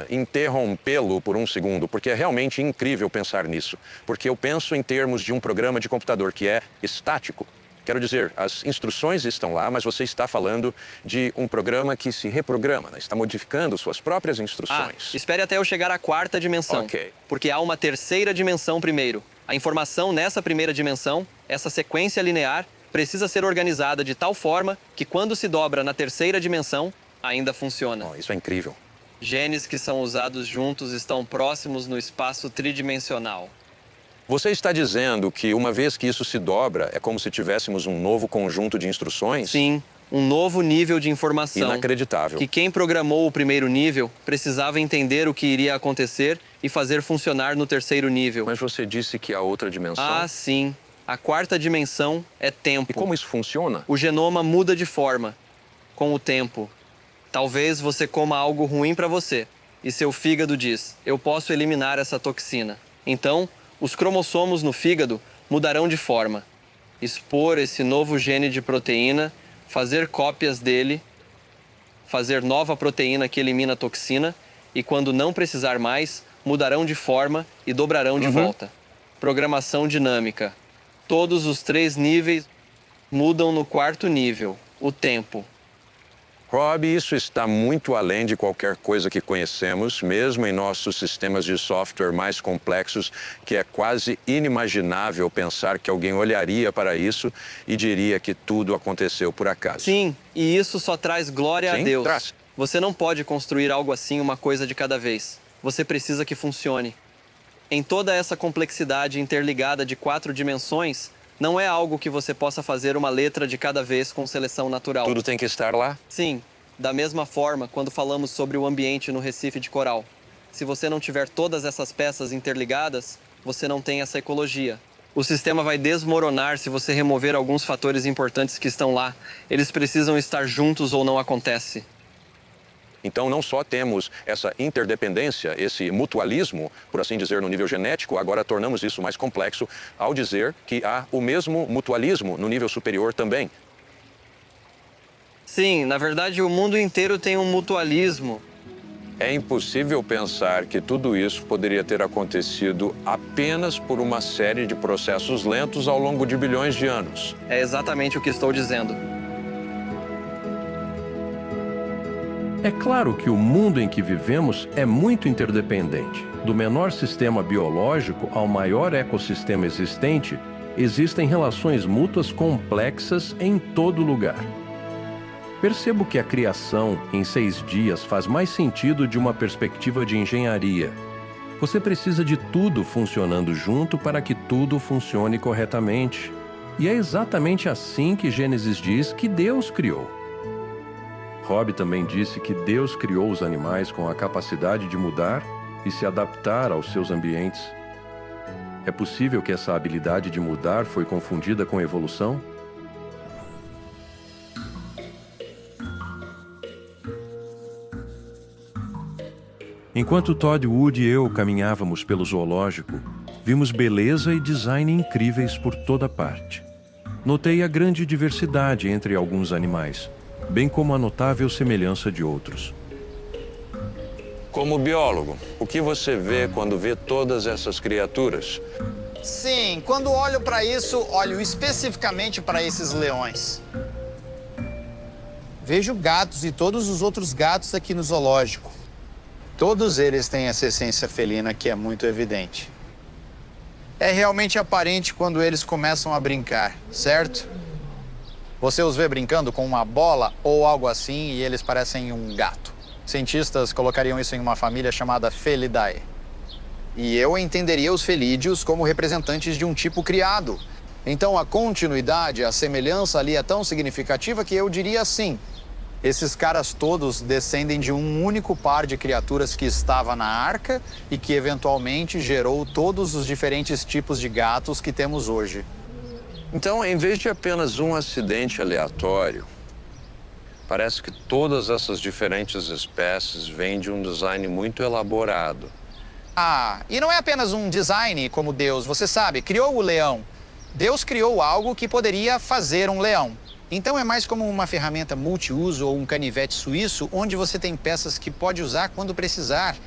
interrompê-lo por um segundo, porque é realmente incrível pensar nisso. Porque eu penso em termos de um programa de computador que é estático. Quero dizer, as instruções estão lá, mas você está falando de um programa que se reprograma, né? Está modificando suas próprias instruções. Espere até eu chegar à 4ª dimensão. Ok. Porque há uma 3ª dimensão primeiro. A informação nessa primeira dimensão, essa sequência linear, precisa ser organizada de tal forma que quando se dobra na 3ª dimensão, ainda funciona. Isso é incrível. Genes que são usados juntos estão próximos no espaço tridimensional. Você está dizendo que uma vez que isso se dobra, é como se tivéssemos um novo conjunto de instruções? Sim, um novo nível de informação. Inacreditável. Que quem programou o primeiro nível precisava entender o que iria acontecer e fazer funcionar no terceiro nível. Mas você disse que há outra dimensão. Ah, sim. A quarta dimensão é tempo. E como isso funciona? O genoma muda de forma com o tempo. Talvez você coma algo ruim para você e seu fígado diz: eu posso eliminar essa toxina. Então, os cromossomos no fígado mudarão de forma. Expor esse novo gene de proteína, fazer cópias dele, fazer nova proteína que elimina a toxina e, quando não precisar mais, mudarão de forma e dobrarão de volta. Programação dinâmica. Todos os 3 níveis mudam no 4º nível, o tempo. Rob, isso está muito além de qualquer coisa que conhecemos, mesmo em nossos sistemas de software mais complexos, que é quase inimaginável pensar que alguém olharia para isso e diria que tudo aconteceu por acaso. Sim, e isso só traz glória a Deus. Traz. Você não pode construir algo assim, uma coisa de cada vez. Você precisa que funcione. Em toda essa complexidade interligada de 4 dimensões, não é algo que você possa fazer uma letra de cada vez com seleção natural. Tudo tem que estar lá? Sim. Da mesma forma, quando falamos sobre o ambiente no Recife de Coral. Se você não tiver todas essas peças interligadas, você não tem essa ecologia. O sistema vai desmoronar se você remover alguns fatores importantes que estão lá. Eles precisam estar juntos ou não acontece. Então, não só temos essa interdependência, esse mutualismo, por assim dizer, no nível genético, agora tornamos isso mais complexo ao dizer que há o mesmo mutualismo no nível superior também. Sim, na verdade, o mundo inteiro tem um mutualismo. É impossível pensar que tudo isso poderia ter acontecido apenas por uma série de processos lentos ao longo de bilhões de anos. É exatamente o que estou dizendo. É claro que o mundo em que vivemos é muito interdependente. Do menor sistema biológico ao maior ecossistema existente, existem relações mútuas complexas em todo lugar. Percebo que a criação em 6 dias faz mais sentido de uma perspectiva de engenharia. Você precisa de tudo funcionando junto para que tudo funcione corretamente. E é exatamente assim que Gênesis diz que Deus criou. Rob também disse que Deus criou os animais com a capacidade de mudar e se adaptar aos seus ambientes. É possível que essa habilidade de mudar foi confundida com evolução? Enquanto Todd Wood e eu caminhávamos pelo zoológico, vimos beleza e design incríveis por toda parte. Notei a grande diversidade entre alguns animais, bem como a notável semelhança de outros. Como biólogo, o que você vê quando vê todas essas criaturas? Sim, quando olho para isso, olho especificamente para esses leões. Vejo gatos e todos os outros gatos aqui no zoológico. Todos eles têm essa essência felina que é muito evidente. É realmente aparente quando eles começam a brincar, certo? Você os vê brincando com uma bola ou algo assim e eles parecem um gato. Cientistas colocariam isso em uma família chamada Felidae. E eu entenderia os felídeos como representantes de um tipo criado. Então a continuidade, a semelhança ali é tão significativa que eu diria sim. Esses caras todos descendem de um único par de criaturas que estava na arca e que eventualmente gerou todos os diferentes tipos de gatos que temos hoje. Então, em vez de apenas um acidente aleatório, parece que todas essas diferentes espécies vêm de um design muito elaborado. Ah, e não é apenas um design como Deus, você sabe, criou o leão. Deus criou algo que poderia fazer um leão. Então é mais como uma ferramenta multiuso ou um canivete suíço, onde você tem peças que pode usar quando precisar,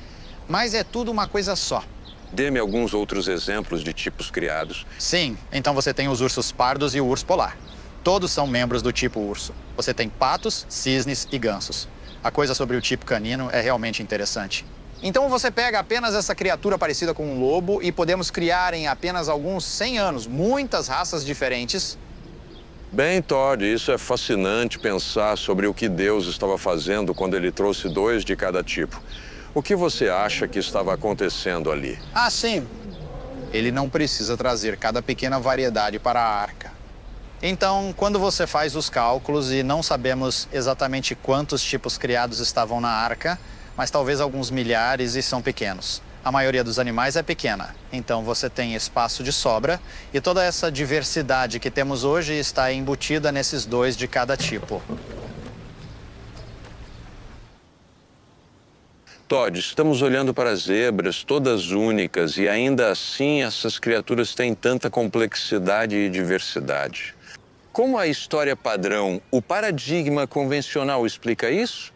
mas é tudo uma coisa só. Dê-me alguns outros exemplos de tipos criados. Sim, então você tem os ursos pardos e o urso polar. Todos são membros do tipo urso. Você tem patos, cisnes e gansos. A coisa sobre o tipo canino é realmente interessante. Então você pega apenas essa criatura parecida com um lobo e podemos criar em apenas alguns 100 anos muitas raças diferentes. Bem, Todd, isso é fascinante pensar sobre o que Deus estava fazendo quando ele trouxe 2 de cada tipo. O que você acha que estava acontecendo ali? Ah, sim. Ele não precisa trazer cada pequena variedade para a arca. Então, quando você faz os cálculos e não sabemos exatamente quantos tipos criados estavam na arca, mas talvez alguns milhares e são pequenos. A maioria dos animais é pequena, então você tem espaço de sobra e toda essa diversidade que temos hoje está embutida nesses 2 de cada tipo. Todd, estamos olhando para zebras, todas únicas, e ainda assim essas criaturas têm tanta complexidade e diversidade. Como a história padrão, o paradigma convencional explica isso?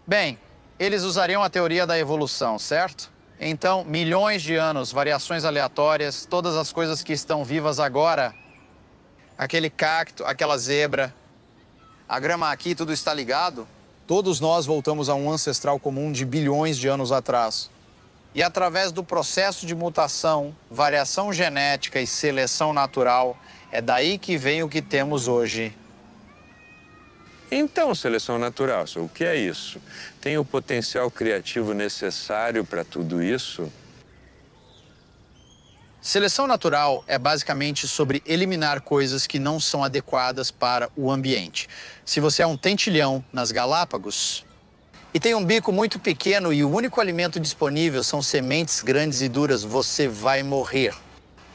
Bem, eles usariam a teoria da evolução, certo? Então, milhões de anos, variações aleatórias, todas as coisas que estão vivas agora, aquele cacto, aquela zebra, a grama aqui, tudo está ligado. Todos nós voltamos a um ancestral comum de bilhões de anos atrás. E através do processo de mutação, variação genética e seleção natural, é daí que vem o que temos hoje. Então, seleção natural, o que é isso? Tem o potencial criativo necessário para tudo isso? Seleção natural é basicamente sobre eliminar coisas que não são adequadas para o ambiente. Se você é um tentilhão nas Galápagos e tem um bico muito pequeno e o único alimento disponível são sementes grandes e duras, você vai morrer.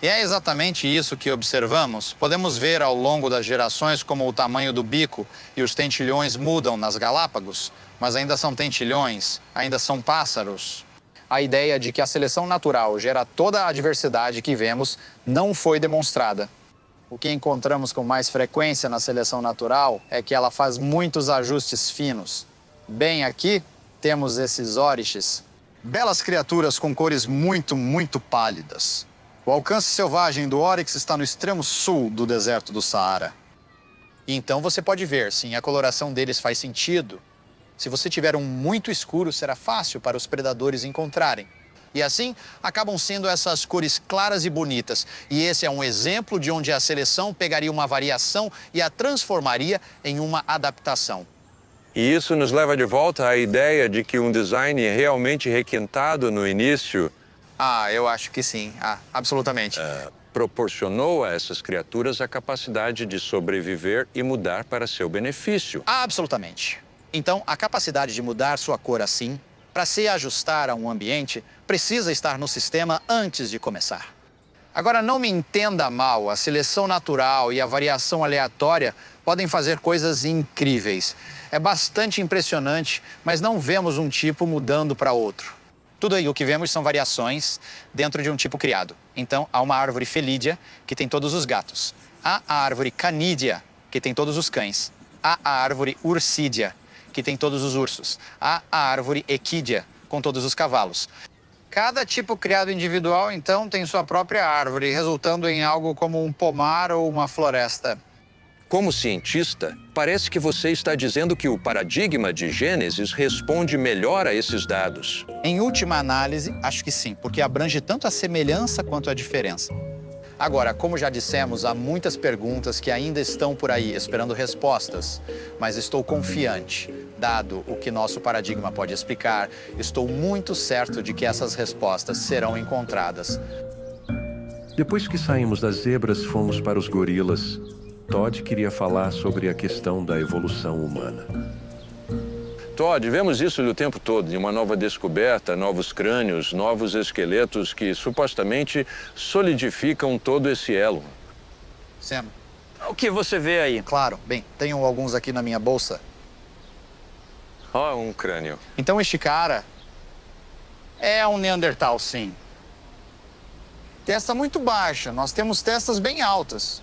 E é exatamente isso que observamos. Podemos ver ao longo das gerações como o tamanho do bico e os tentilhões mudam nas Galápagos, mas ainda são tentilhões, ainda são pássaros. A ideia de que a seleção natural gera toda a diversidade que vemos não foi demonstrada. O que encontramos com mais frequência na seleção natural é que ela faz muitos ajustes finos. Bem, aqui temos esses óriches, belas criaturas com cores muito pálidas. O alcance selvagem do óryx está no extremo sul do deserto do Saara. E então você pode ver, sim, a coloração deles faz sentido. Se você tiver um muito escuro, será fácil para os predadores encontrarem. E assim, acabam sendo essas cores claras e bonitas. E esse é um exemplo de onde a seleção pegaria uma variação e a transformaria em uma adaptação. E isso nos leva de volta à ideia de que um design realmente requintado no início... Eu acho que sim. Absolutamente. Proporcionou a essas criaturas a capacidade de sobreviver e mudar para seu benefício. Absolutamente. Então, a capacidade de mudar sua cor assim, para se ajustar a um ambiente, precisa estar no sistema antes de começar. Agora, não me entenda mal, a seleção natural e a variação aleatória podem fazer coisas incríveis. É bastante impressionante, mas não vemos um tipo mudando para outro. Tudo aí o que vemos são variações dentro de um tipo criado. Então, há uma árvore felídea, que tem todos os gatos. Há a árvore canídea, que tem todos os cães. Há a árvore ursídea, que tem todos os ursos. Há a árvore equídea, com todos os cavalos. Cada tipo criado individual, então, tem sua própria árvore, resultando em algo como um pomar ou uma floresta. Como cientista, parece que você está dizendo que o paradigma de Gênesis responde melhor a esses dados. Em última análise, acho que sim, porque abrange tanto a semelhança quanto a diferença. Agora, como já dissemos, há muitas perguntas que ainda estão por aí esperando respostas, mas estou confiante. Dado o que nosso paradigma pode explicar, estou muito certo de que essas respostas serão encontradas. Depois que saímos das zebras, fomos para os gorilas. Todd queria falar sobre a questão da evolução humana. Todd, vemos isso o tempo todo, de uma nova descoberta, novos crânios, novos esqueletos que supostamente solidificam todo esse elo. Sam. O que você vê aí? Claro, bem, tenho alguns aqui na minha bolsa. Um crânio. Então este cara é um Neandertal, sim. Testa muito baixa, nós temos testas bem altas.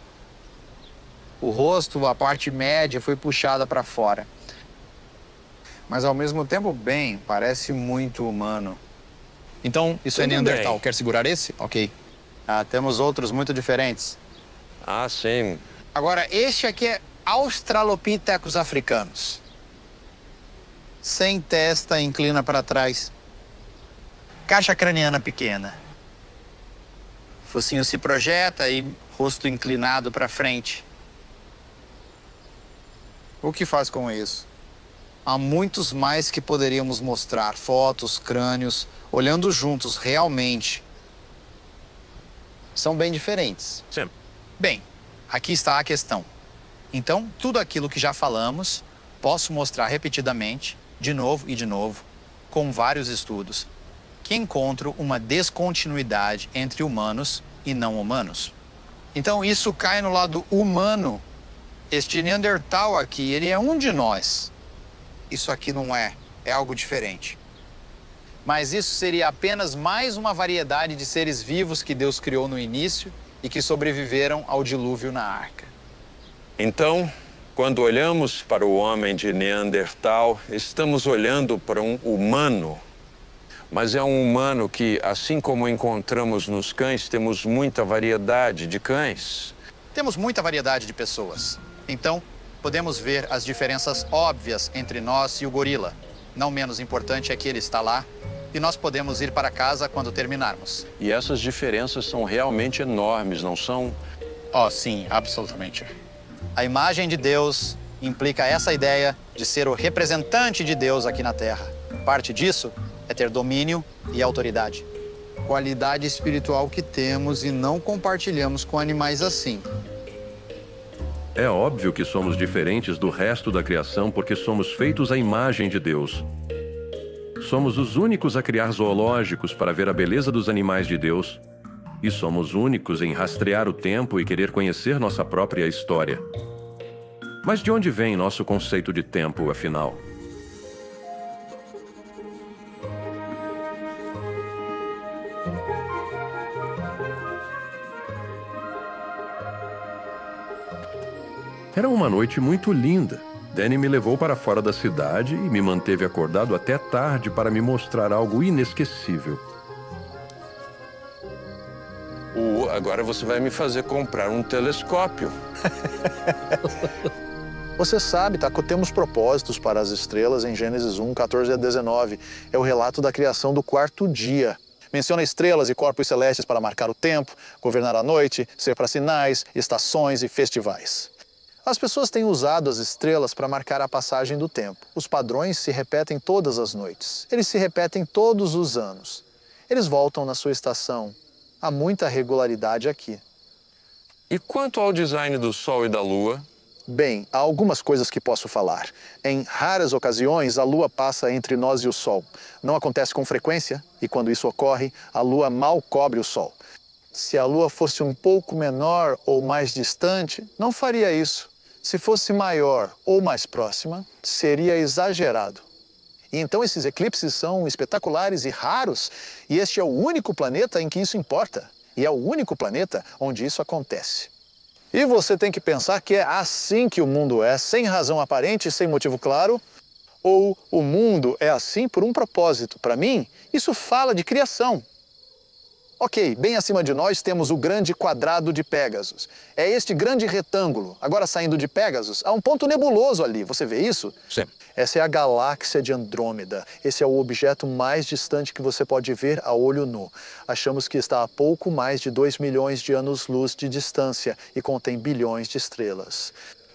O rosto, a parte média, foi puxada para fora. Mas ao mesmo tempo, bem, parece muito humano. Então, isso é Neandertal. Bem. Quer segurar esse? Ok. Temos outros muito diferentes. Sim. Agora, este aqui é Australopithecus africanos. Sem testa, inclina para trás. Caixa craniana pequena. Focinho se projeta e rosto inclinado para frente. O que faz com isso? Há muitos mais que poderíamos mostrar. Fotos, crânios, olhando juntos realmente. são bem diferentes. Sim. Bem, aqui está a questão. Então, tudo aquilo que já falamos, posso mostrar repetidamente, de novo e de novo, com vários estudos, que encontro uma descontinuidade entre humanos e não humanos. Então, isso cai no lado humano. Este Neandertal aqui, ele é um de nós. Isso aqui não é, é algo diferente. Mas isso seria apenas mais uma variedade de seres vivos que Deus criou no início e que sobreviveram ao dilúvio na arca. Então, quando olhamos para o homem de Neandertal, estamos olhando para um humano. Mas é um humano que, assim como encontramos nos cães, temos muita variedade de cães. Temos muita variedade de pessoas. Então, podemos ver as diferenças óbvias entre nós e o gorila. Não menos importante é que ele está lá e nós podemos ir para casa quando terminarmos. E essas diferenças são realmente enormes, não são? Oh, sim, absolutamente. A imagem de Deus implica essa ideia de ser o representante de Deus aqui na Terra. Parte disso é ter domínio e autoridade. Qualidade espiritual que temos e não compartilhamos com animais assim. É óbvio que somos diferentes do resto da criação porque somos feitos à imagem de Deus. Somos os únicos a criar zoológicos para ver a beleza dos animais de Deus. E somos únicos em rastrear o tempo e querer conhecer nossa própria história. Mas de onde vem nosso conceito de tempo, afinal? Era uma noite muito linda. Danny me levou para fora da cidade e me manteve acordado até tarde para me mostrar algo inesquecível. Agora você vai me fazer comprar um telescópio. Você sabe, tá? Temos propósitos para as estrelas em Gênesis 1, 14 a 19. É o relato da criação do quarto dia. Menciona estrelas e corpos celestes para marcar o tempo, governar a noite, ser para sinais, estações e festivais. As pessoas têm usado as estrelas para marcar a passagem do tempo. Os padrões se repetem todas as noites. Eles se repetem todos os anos. Eles voltam na sua estação. Há muita regularidade aqui. E quanto ao design do Sol e da Lua? Bem, há algumas coisas que posso falar. Em raras ocasiões, a Lua passa entre nós e o Sol. Não acontece com frequência, e quando isso ocorre, a Lua mal cobre o Sol. Se a Lua fosse um pouco menor ou mais distante, não faria isso. Se fosse maior ou mais próxima, seria exagerado. E então esses eclipses são espetaculares e raros, e este é o único planeta em que isso importa. E é o único planeta onde isso acontece. E você tem que pensar que é assim que o mundo é, sem razão aparente e sem motivo claro, ou o mundo é assim por um propósito. Para mim, isso fala de criação. Ok, bem acima de nós temos o grande quadrado de Pégasus. É este grande retângulo. Agora, saindo de Pégasus, há um ponto nebuloso ali. Você vê isso? Sim. Essa é a galáxia de Andrômeda. Esse é o objeto mais distante que você pode ver a olho nu. Achamos que está a pouco mais de 2 milhões de anos-luz de distância e contém bilhões de estrelas.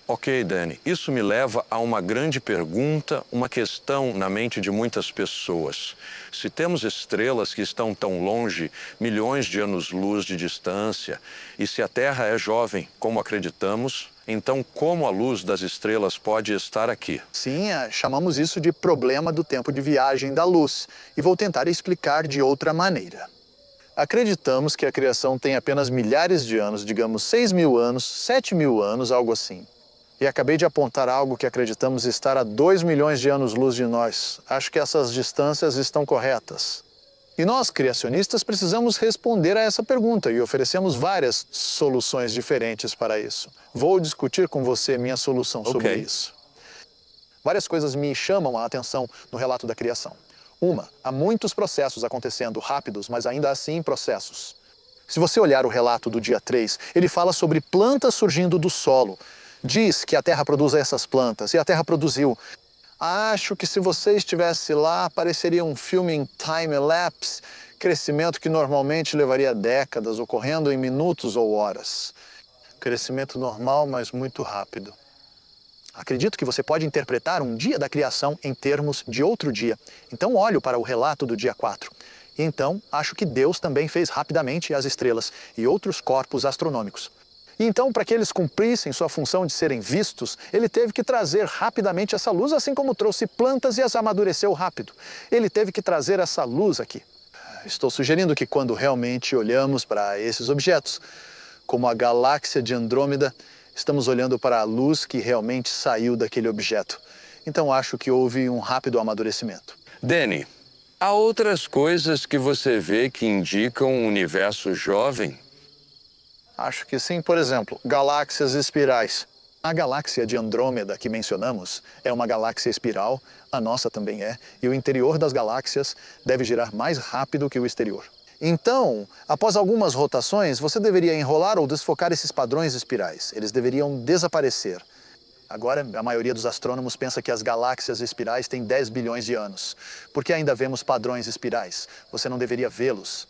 Ok, Danny, isso me leva a uma grande pergunta, uma questão na mente de muitas pessoas. Se temos estrelas que estão tão longe, milhões de anos-luz de distância, e se a Terra é jovem, como acreditamos, então como a luz das estrelas pode estar aqui? Sim, chamamos isso de problema do tempo de viagem da luz, e vou tentar explicar de outra maneira. Acreditamos que a criação tem apenas milhares de anos, digamos 6.000 anos, 7.000 anos, algo assim. E acabei de apontar algo que acreditamos estar a 2 milhões de anos-luz de nós. Acho que essas distâncias estão corretas. E nós, criacionistas, precisamos responder a essa pergunta e oferecemos várias soluções diferentes para isso. Vou discutir com você minha solução sobre isso. Várias coisas me chamam a atenção no relato da criação. Uma, há muitos processos acontecendo, rápidos, mas ainda assim processos. Se você olhar o relato do dia 3, ele fala sobre plantas surgindo do solo. Diz que a Terra produz essas plantas, e a Terra produziu. Acho que se você estivesse lá, pareceria um filme em time-lapse, crescimento que normalmente levaria décadas, ocorrendo em minutos ou horas. Crescimento normal, mas muito rápido. Acredito que você pode interpretar um dia da criação em termos de outro dia. Então olho para o relato do dia 4. E então, acho que Deus também fez rapidamente as estrelas e outros corpos astronômicos. E então, para que eles cumprissem sua função de serem vistos, ele teve que trazer rapidamente essa luz, assim como trouxe plantas e as amadureceu rápido. Ele teve que trazer essa luz aqui. Estou sugerindo que quando realmente olhamos para esses objetos, como a galáxia de Andrômeda, estamos olhando para a luz que realmente saiu daquele objeto. Então acho que houve um rápido amadurecimento. Danny, há outras coisas que você vê que indicam um universo jovem? Acho que sim. Por exemplo, galáxias espirais. A galáxia de Andrômeda que mencionamos é uma galáxia espiral, a nossa também é, e o interior das galáxias deve girar mais rápido que o exterior. Então, após algumas rotações, você deveria enrolar ou desfocar esses padrões espirais. Eles deveriam desaparecer. Agora, a maioria dos astrônomos pensa que as galáxias espirais têm 10 bilhões de anos. Por que ainda vemos padrões espirais? Você não deveria vê-los.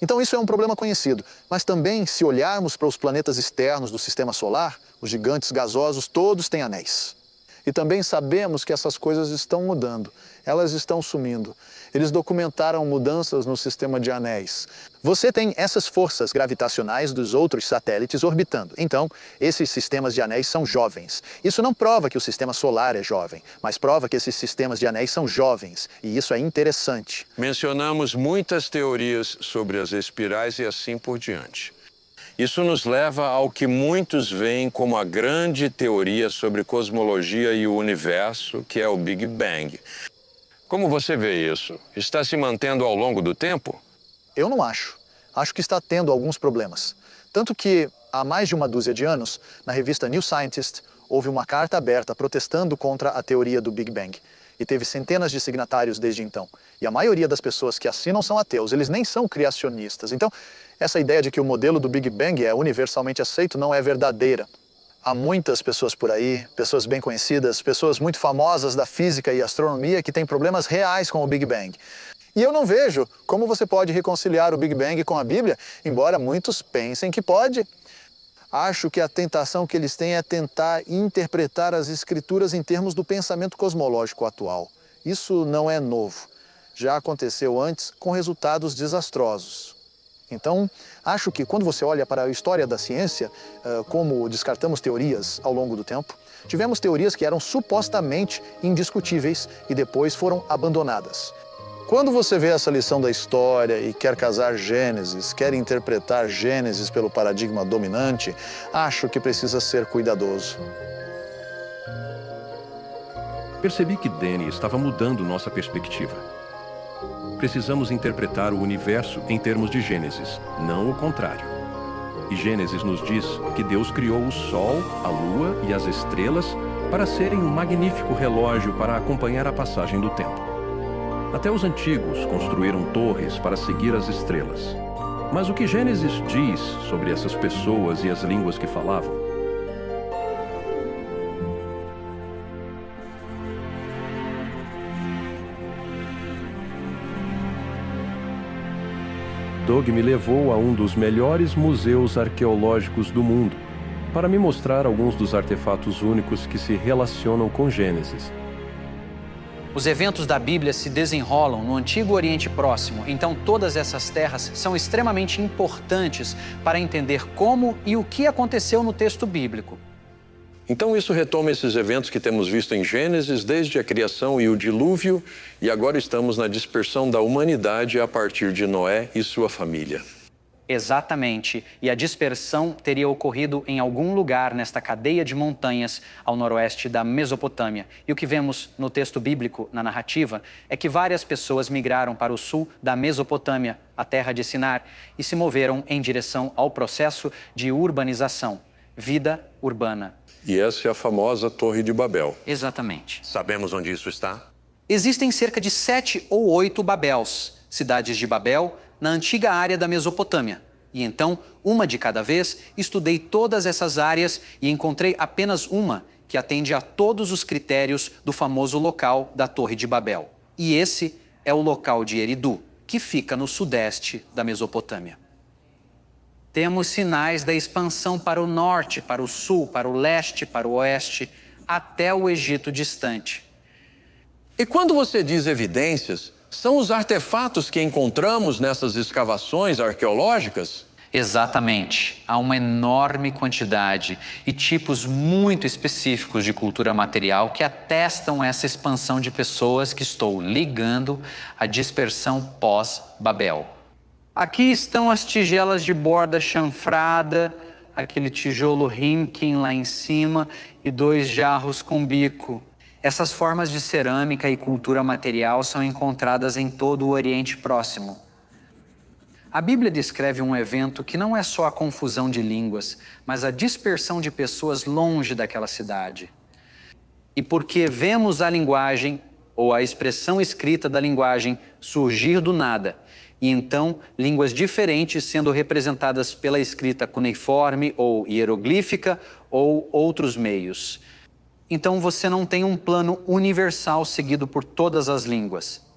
Então isso é um problema conhecido, mas também se olharmos para os planetas externos do Sistema Solar, os gigantes gasosos todos têm anéis. E também sabemos que essas coisas estão mudando, elas estão sumindo. Eles documentaram mudanças no sistema de anéis. Você tem essas forças gravitacionais dos outros satélites orbitando. Então, esses sistemas de anéis são jovens. Isso não prova que o sistema solar é jovem, mas prova que esses sistemas de anéis são jovens. E isso é interessante. Mencionamos muitas teorias sobre as espirais e assim por diante. Isso nos leva ao que muitos veem como a grande teoria sobre cosmologia e o universo, que é o Big Bang. Como você vê isso? Está se mantendo ao longo do tempo? Eu não acho. Acho que está tendo alguns problemas. Tanto que, há mais de uma dúzia de anos, na revista New Scientist, houve uma carta aberta protestando contra a teoria do Big Bang. E teve centenas de signatários desde então. E a maioria das pessoas que assinam são ateus, eles nem são criacionistas. Então, essa ideia de que o modelo do Big Bang é universalmente aceito não é verdadeira. Há muitas pessoas por aí, pessoas bem conhecidas, pessoas muito famosas da física e astronomia que têm problemas reais com o Big Bang. E eu não vejo como você pode reconciliar o Big Bang com a Bíblia, embora muitos pensem que pode. Acho que a tentação que eles têm é tentar interpretar as escrituras em termos do pensamento cosmológico atual. Isso não é novo. Já aconteceu antes com resultados desastrosos. Então, acho que quando você olha para a história da ciência, como descartamos teorias ao longo do tempo, tivemos teorias que eram supostamente indiscutíveis e depois foram abandonadas. Quando você vê essa lição da história e quer casar Gênesis, quer interpretar Gênesis pelo paradigma dominante, acho que precisa ser cuidadoso. Percebi que Danny estava mudando nossa perspectiva. Precisamos interpretar o universo em termos de Gênesis, não o contrário. E Gênesis nos diz que Deus criou o Sol, a Lua e as estrelas para serem um magnífico relógio para acompanhar a passagem do tempo. Até os antigos construíram torres para seguir as estrelas. Mas o que Gênesis diz sobre essas pessoas e as línguas que falavam? Doug me levou a um dos melhores museus arqueológicos do mundo para me mostrar alguns dos artefatos únicos que se relacionam com Gênesis. Os eventos da Bíblia se desenrolam no Antigo Oriente Próximo, então todas essas terras são extremamente importantes para entender como e o que aconteceu no texto bíblico. Então isso retoma esses eventos que temos visto em Gênesis, desde a criação e o dilúvio, e agora estamos na dispersão da humanidade a partir de Noé e sua família. Exatamente, e a dispersão teria ocorrido em algum lugar nesta cadeia de montanhas ao noroeste da Mesopotâmia. E o que vemos no texto bíblico, na narrativa, é que várias pessoas migraram para o sul da Mesopotâmia, a terra de Sinar, e se moveram em direção ao processo de urbanização, vida urbana. E essa é a famosa Torre de Babel. Exatamente. Sabemos onde isso está? Existem cerca de 7 ou 8 Babels, cidades de Babel, na antiga área da Mesopotâmia. E então, uma de cada vez, estudei todas essas áreas e encontrei apenas uma que atende a todos os critérios do famoso local da Torre de Babel. E esse é o local de Eridu, que fica no sudeste da Mesopotâmia. Temos sinais da expansão para o norte, para o sul, para o leste, para o oeste, até o Egito distante. E quando você diz evidências, São os artefatos que encontramos nessas escavações arqueológicas? Exatamente. Há uma enorme quantidade e tipos muito específicos de cultura material que atestam essa expansão de pessoas que estou ligando à dispersão pós-Babel. Aqui estão as tigelas de borda chanfrada, aquele tijolo Rimkin lá em cima e 2 jarros com bico. Essas formas de cerâmica e cultura material são encontradas em todo o Oriente Próximo. A Bíblia descreve um evento que não é só a confusão de línguas, mas a dispersão de pessoas longe daquela cidade. E porque vemos a linguagem, ou a expressão escrita da linguagem, surgir do nada, e então línguas diferentes sendo representadas pela escrita cuneiforme ou hieroglífica ou outros meios. Então você não tem um plano universal seguido por todas as línguas.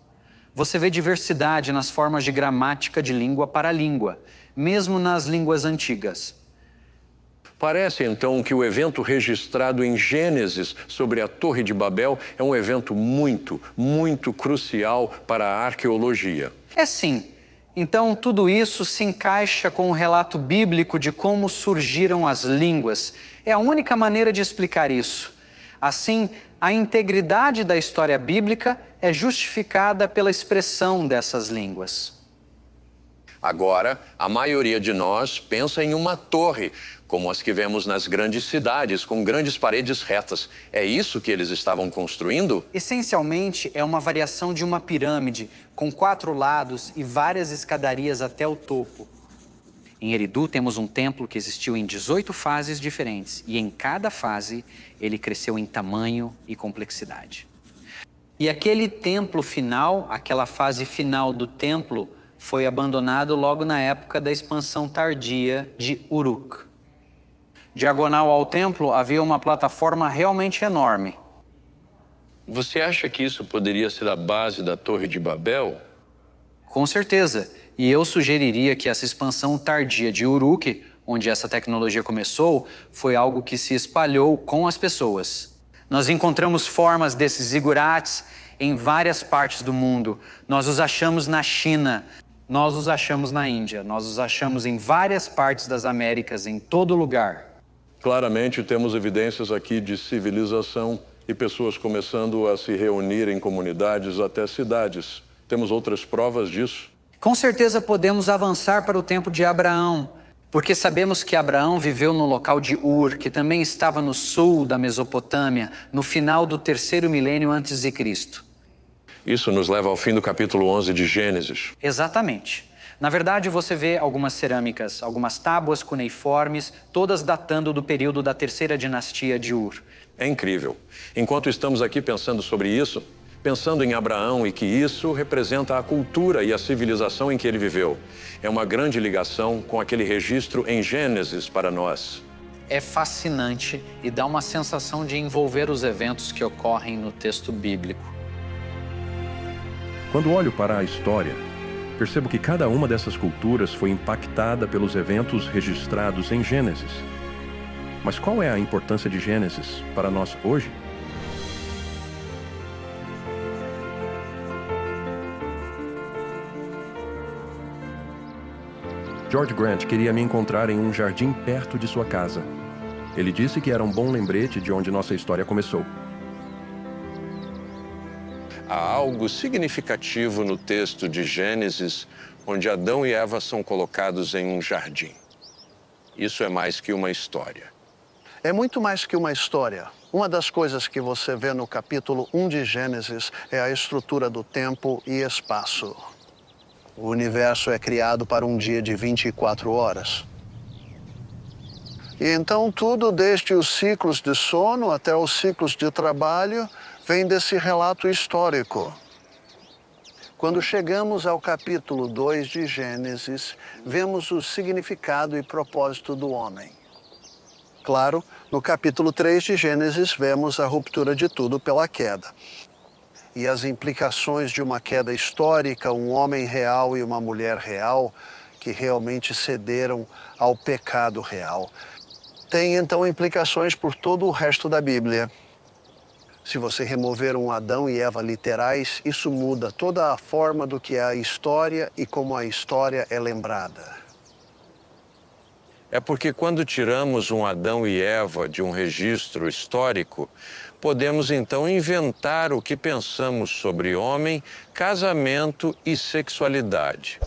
Você vê diversidade nas formas de gramática de língua para língua, mesmo nas línguas antigas. Parece, então, que o evento registrado em Gênesis sobre a Torre de Babel é um evento muito crucial para a arqueologia. É sim. Então, tudo isso se encaixa com o relato bíblico de como surgiram as línguas. É a única maneira de explicar isso. Assim, a integridade da história bíblica é justificada pela expressão dessas línguas. Agora, a maioria de nós pensa em uma torre, como as que vemos nas grandes cidades, com grandes paredes retas. É isso que eles estavam construindo? Essencialmente, é uma variação de uma pirâmide, com 4 lados e várias escadarias até o topo. Em Eridu temos um templo que existiu em 18 fases diferentes, e em cada fase ele cresceu em tamanho e complexidade. E aquele templo final, aquela fase final do templo, foi abandonado logo na época da expansão tardia de Uruk. Diagonal ao templo havia uma plataforma realmente enorme. Você acha que isso poderia ser a base da Torre de Babel? Com certeza. E eu sugeriria que essa expansão tardia de Uruk, onde essa tecnologia começou, foi algo que se espalhou com as pessoas. Nós encontramos formas desses zigurates em várias partes do mundo. Nós os achamos na China, nós os achamos na Índia, nós os achamos em várias partes das Américas, em todo lugar. Claramente temos evidências aqui de civilização e pessoas começando a se reunir em comunidades até cidades. Temos outras provas disso? Com certeza podemos avançar para o tempo de Abraão, porque sabemos que Abraão viveu no local de Ur, que também estava no sul da Mesopotâmia, no final do 3º milênio antes de Cristo. Isso nos leva ao fim do capítulo 11 de Gênesis. Exatamente. Na verdade, você vê algumas cerâmicas, algumas tábuas cuneiformes, todas datando do período da 3ª dinastia de Ur. É incrível. Enquanto estamos aqui pensando sobre isso, pensando em Abraão e que isso representa a cultura e a civilização em que ele viveu. É uma grande ligação com aquele registro em Gênesis para nós. É fascinante e dá uma sensação de envolver os eventos que ocorrem no texto bíblico. Quando olho para a história, percebo que cada uma dessas culturas foi impactada pelos eventos registrados em Gênesis. Mas qual é a importância de Gênesis para nós hoje? George Grant queria me encontrar em um jardim perto de sua casa. Ele disse que era um bom lembrete de onde nossa história começou. Há algo significativo no texto de Gênesis, onde Adão e Eva são colocados em um jardim. Isso é mais que uma história. É muito mais que uma história. Uma das coisas que você vê no capítulo 1 de Gênesis é a estrutura do tempo e espaço. O universo é criado para um dia de 24 horas. E então tudo, desde os ciclos de sono até os ciclos de trabalho, vem desse relato histórico. Quando chegamos ao capítulo 2 de Gênesis, vemos o significado e propósito do homem. Claro, no capítulo 3 de Gênesis, vemos a ruptura de tudo pela queda. E as implicações de uma queda histórica, um homem real e uma mulher real, que realmente cederam ao pecado real. Tem, então, implicações por todo o resto da Bíblia. Se você remover um Adão e Eva literais, isso muda toda a forma do que é a história e como a história é lembrada. É porque quando tiramos um Adão e Eva de um registro histórico, podemos então inventar o que pensamos sobre homem, casamento e sexualidade.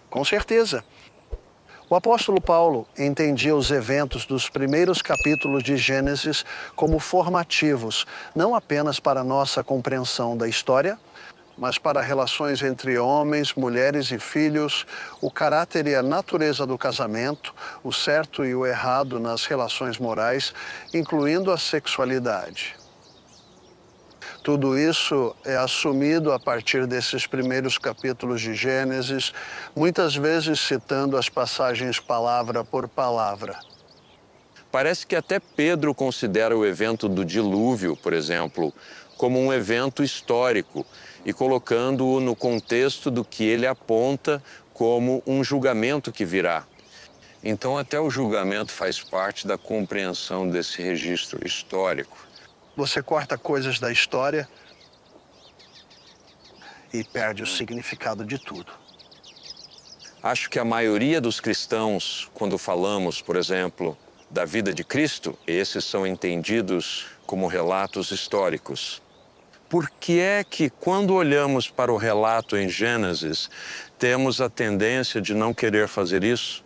Com certeza. O apóstolo Paulo entendia os eventos dos primeiros capítulos de Gênesis como formativos, não apenas para nossa compreensão da história, mas para relações entre homens, mulheres e filhos, o caráter e a natureza do casamento, o certo e o errado nas relações morais, incluindo a sexualidade. Tudo isso é assumido a partir desses primeiros capítulos de Gênesis, muitas vezes citando as passagens palavra por palavra. Parece que até Pedro considera o evento do dilúvio, por exemplo, como um evento histórico e colocando-o no contexto do que ele aponta como um julgamento que virá. Então, até o julgamento faz parte da compreensão desse registro histórico. Você corta coisas da história e perde o significado de tudo. Acho que a maioria dos cristãos, quando falamos, por exemplo, da vida de Cristo, esses são entendidos como relatos históricos. Por que é que, quando olhamos para o relato em Gênesis, temos a tendência de não querer fazer isso?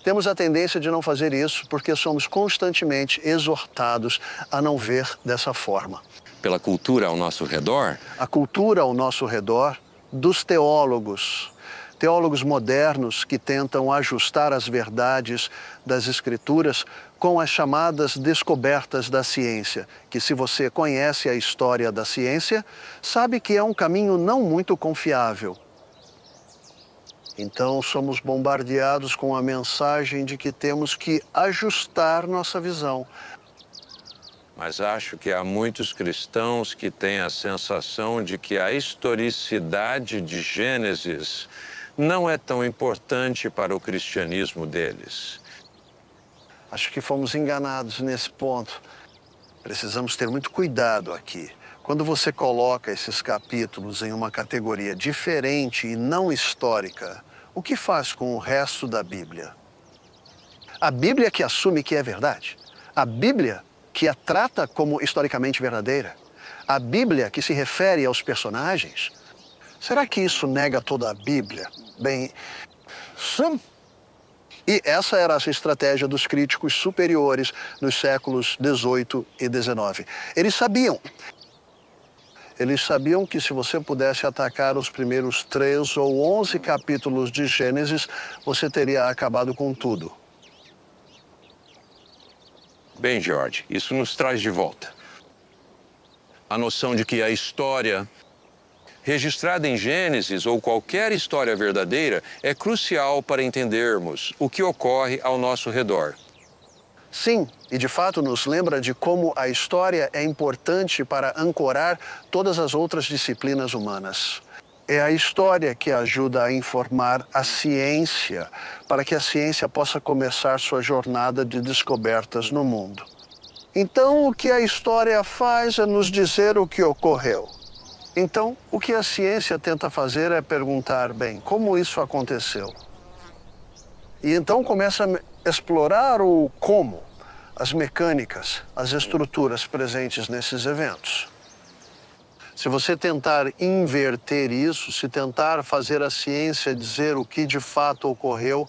Temos a tendência de não fazer isso porque somos constantemente exortados a não ver dessa forma. Pela cultura ao nosso redor? A cultura ao nosso redor, dos teólogos modernos que tentam ajustar as verdades das Escrituras com as chamadas descobertas da ciência, que se você conhece a história da ciência, sabe que é um caminho não muito confiável. Então, somos bombardeados com a mensagem de que temos que ajustar nossa visão. Mas acho que há muitos cristãos que têm a sensação de que a historicidade de Gênesis não é tão importante para o cristianismo deles. Acho que fomos enganados nesse ponto. Precisamos ter muito cuidado aqui. Quando você coloca esses capítulos em uma categoria diferente e não histórica, o que faz com o resto da Bíblia? A Bíblia que assume que é verdade. A Bíblia que a trata como historicamente verdadeira. A Bíblia que se refere aos personagens. Será que isso nega toda a Bíblia? Bem, sim. E essa era a estratégia dos críticos superiores nos séculos XVIII e XIX. Eles sabiam que se você pudesse atacar os primeiros 3 ou 11 capítulos de Gênesis, você teria acabado com tudo. Bem, George, isso nos traz de volta a noção de que a história registrada em Gênesis ou qualquer história verdadeira é crucial para entendermos o que ocorre ao nosso redor. Sim, e de fato nos lembra de como a história é importante para ancorar todas as outras disciplinas humanas. É a história que ajuda a informar a ciência, para que a ciência possa começar sua jornada de descobertas no mundo. Então, o que a história faz é nos dizer o que ocorreu. Então, o que a ciência tenta fazer é perguntar, bem, como isso aconteceu? E então começa a explorar o como, as mecânicas, as estruturas presentes nesses eventos. Se você tentar inverter isso, se tentar fazer a ciência dizer o que de fato ocorreu,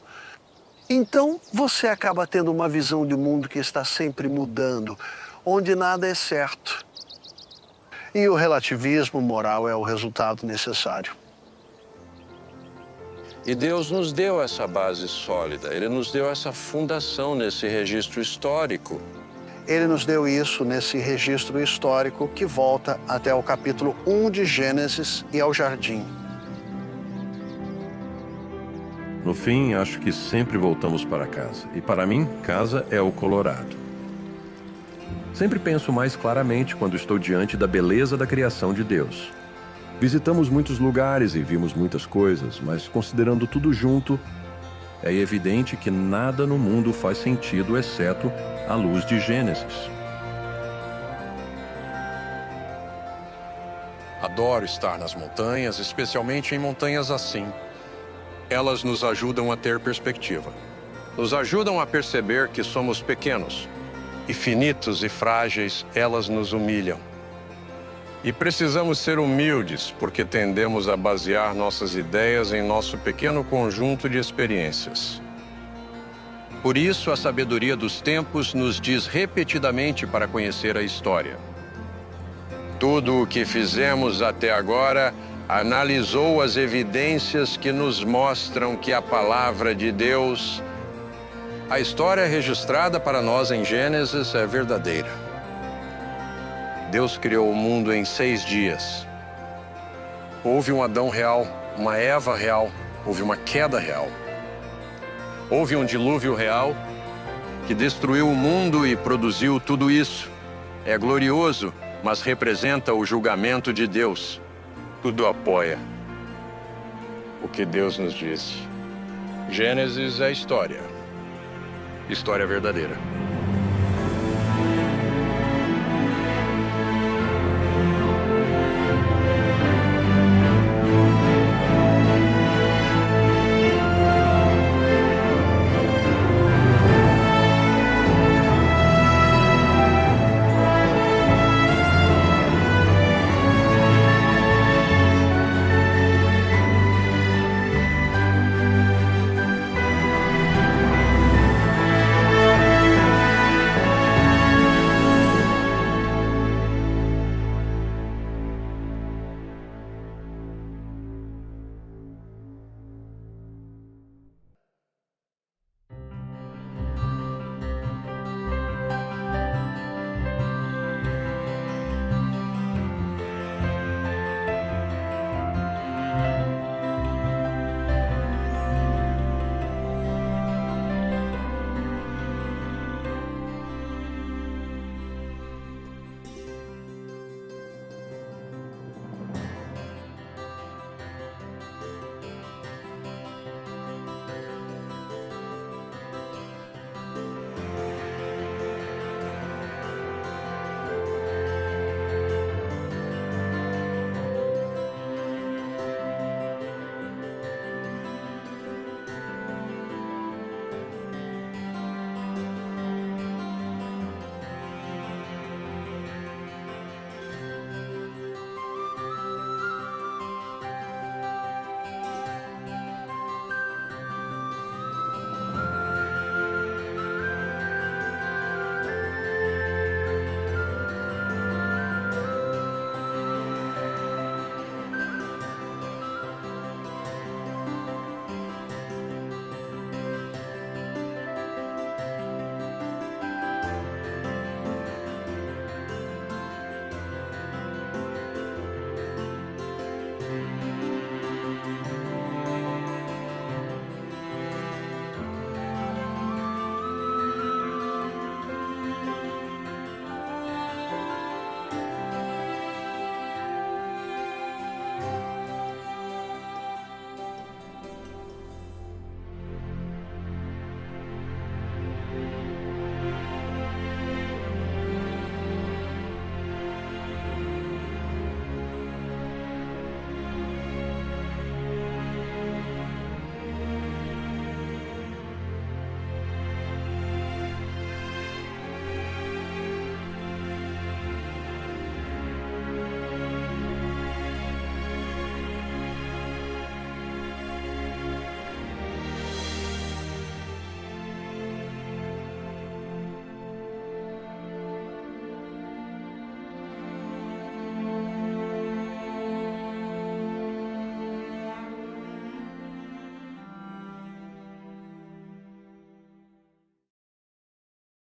então você acaba tendo uma visão de mundo que está sempre mudando, onde nada é certo. E o relativismo moral é o resultado necessário. E Deus nos deu essa base sólida, Ele nos deu essa fundação nesse registro histórico. Ele nos deu isso nesse registro histórico que volta até o capítulo 1 de Gênesis e ao jardim. No fim, acho que sempre voltamos para casa. E para mim, casa é o Colorado. Sempre penso mais claramente quando estou diante da beleza da criação de Deus. Visitamos muitos lugares e vimos muitas coisas, mas considerando tudo junto, é evidente que nada no mundo faz sentido exceto a luz de Gênesis. Adoro estar nas montanhas, especialmente em montanhas assim. Elas nos ajudam a ter perspectiva. Nos ajudam a perceber que somos pequenos e finitos e frágeis, elas nos humilham. E precisamos ser humildes, porque tendemos a basear nossas ideias em nosso pequeno conjunto de experiências. Por isso, a sabedoria dos tempos nos diz repetidamente para conhecer a história. Tudo o que fizemos até agora analisou as evidências que nos mostram que a palavra de Deus, a história registrada para nós em Gênesis, é verdadeira. Deus criou o mundo em 6 dias. Houve um Adão real, uma Eva real, houve uma queda real. Houve um dilúvio real que destruiu o mundo e produziu tudo isso. É glorioso, mas representa o julgamento de Deus. Tudo apoia o que Deus nos disse. Gênesis é história. História verdadeira.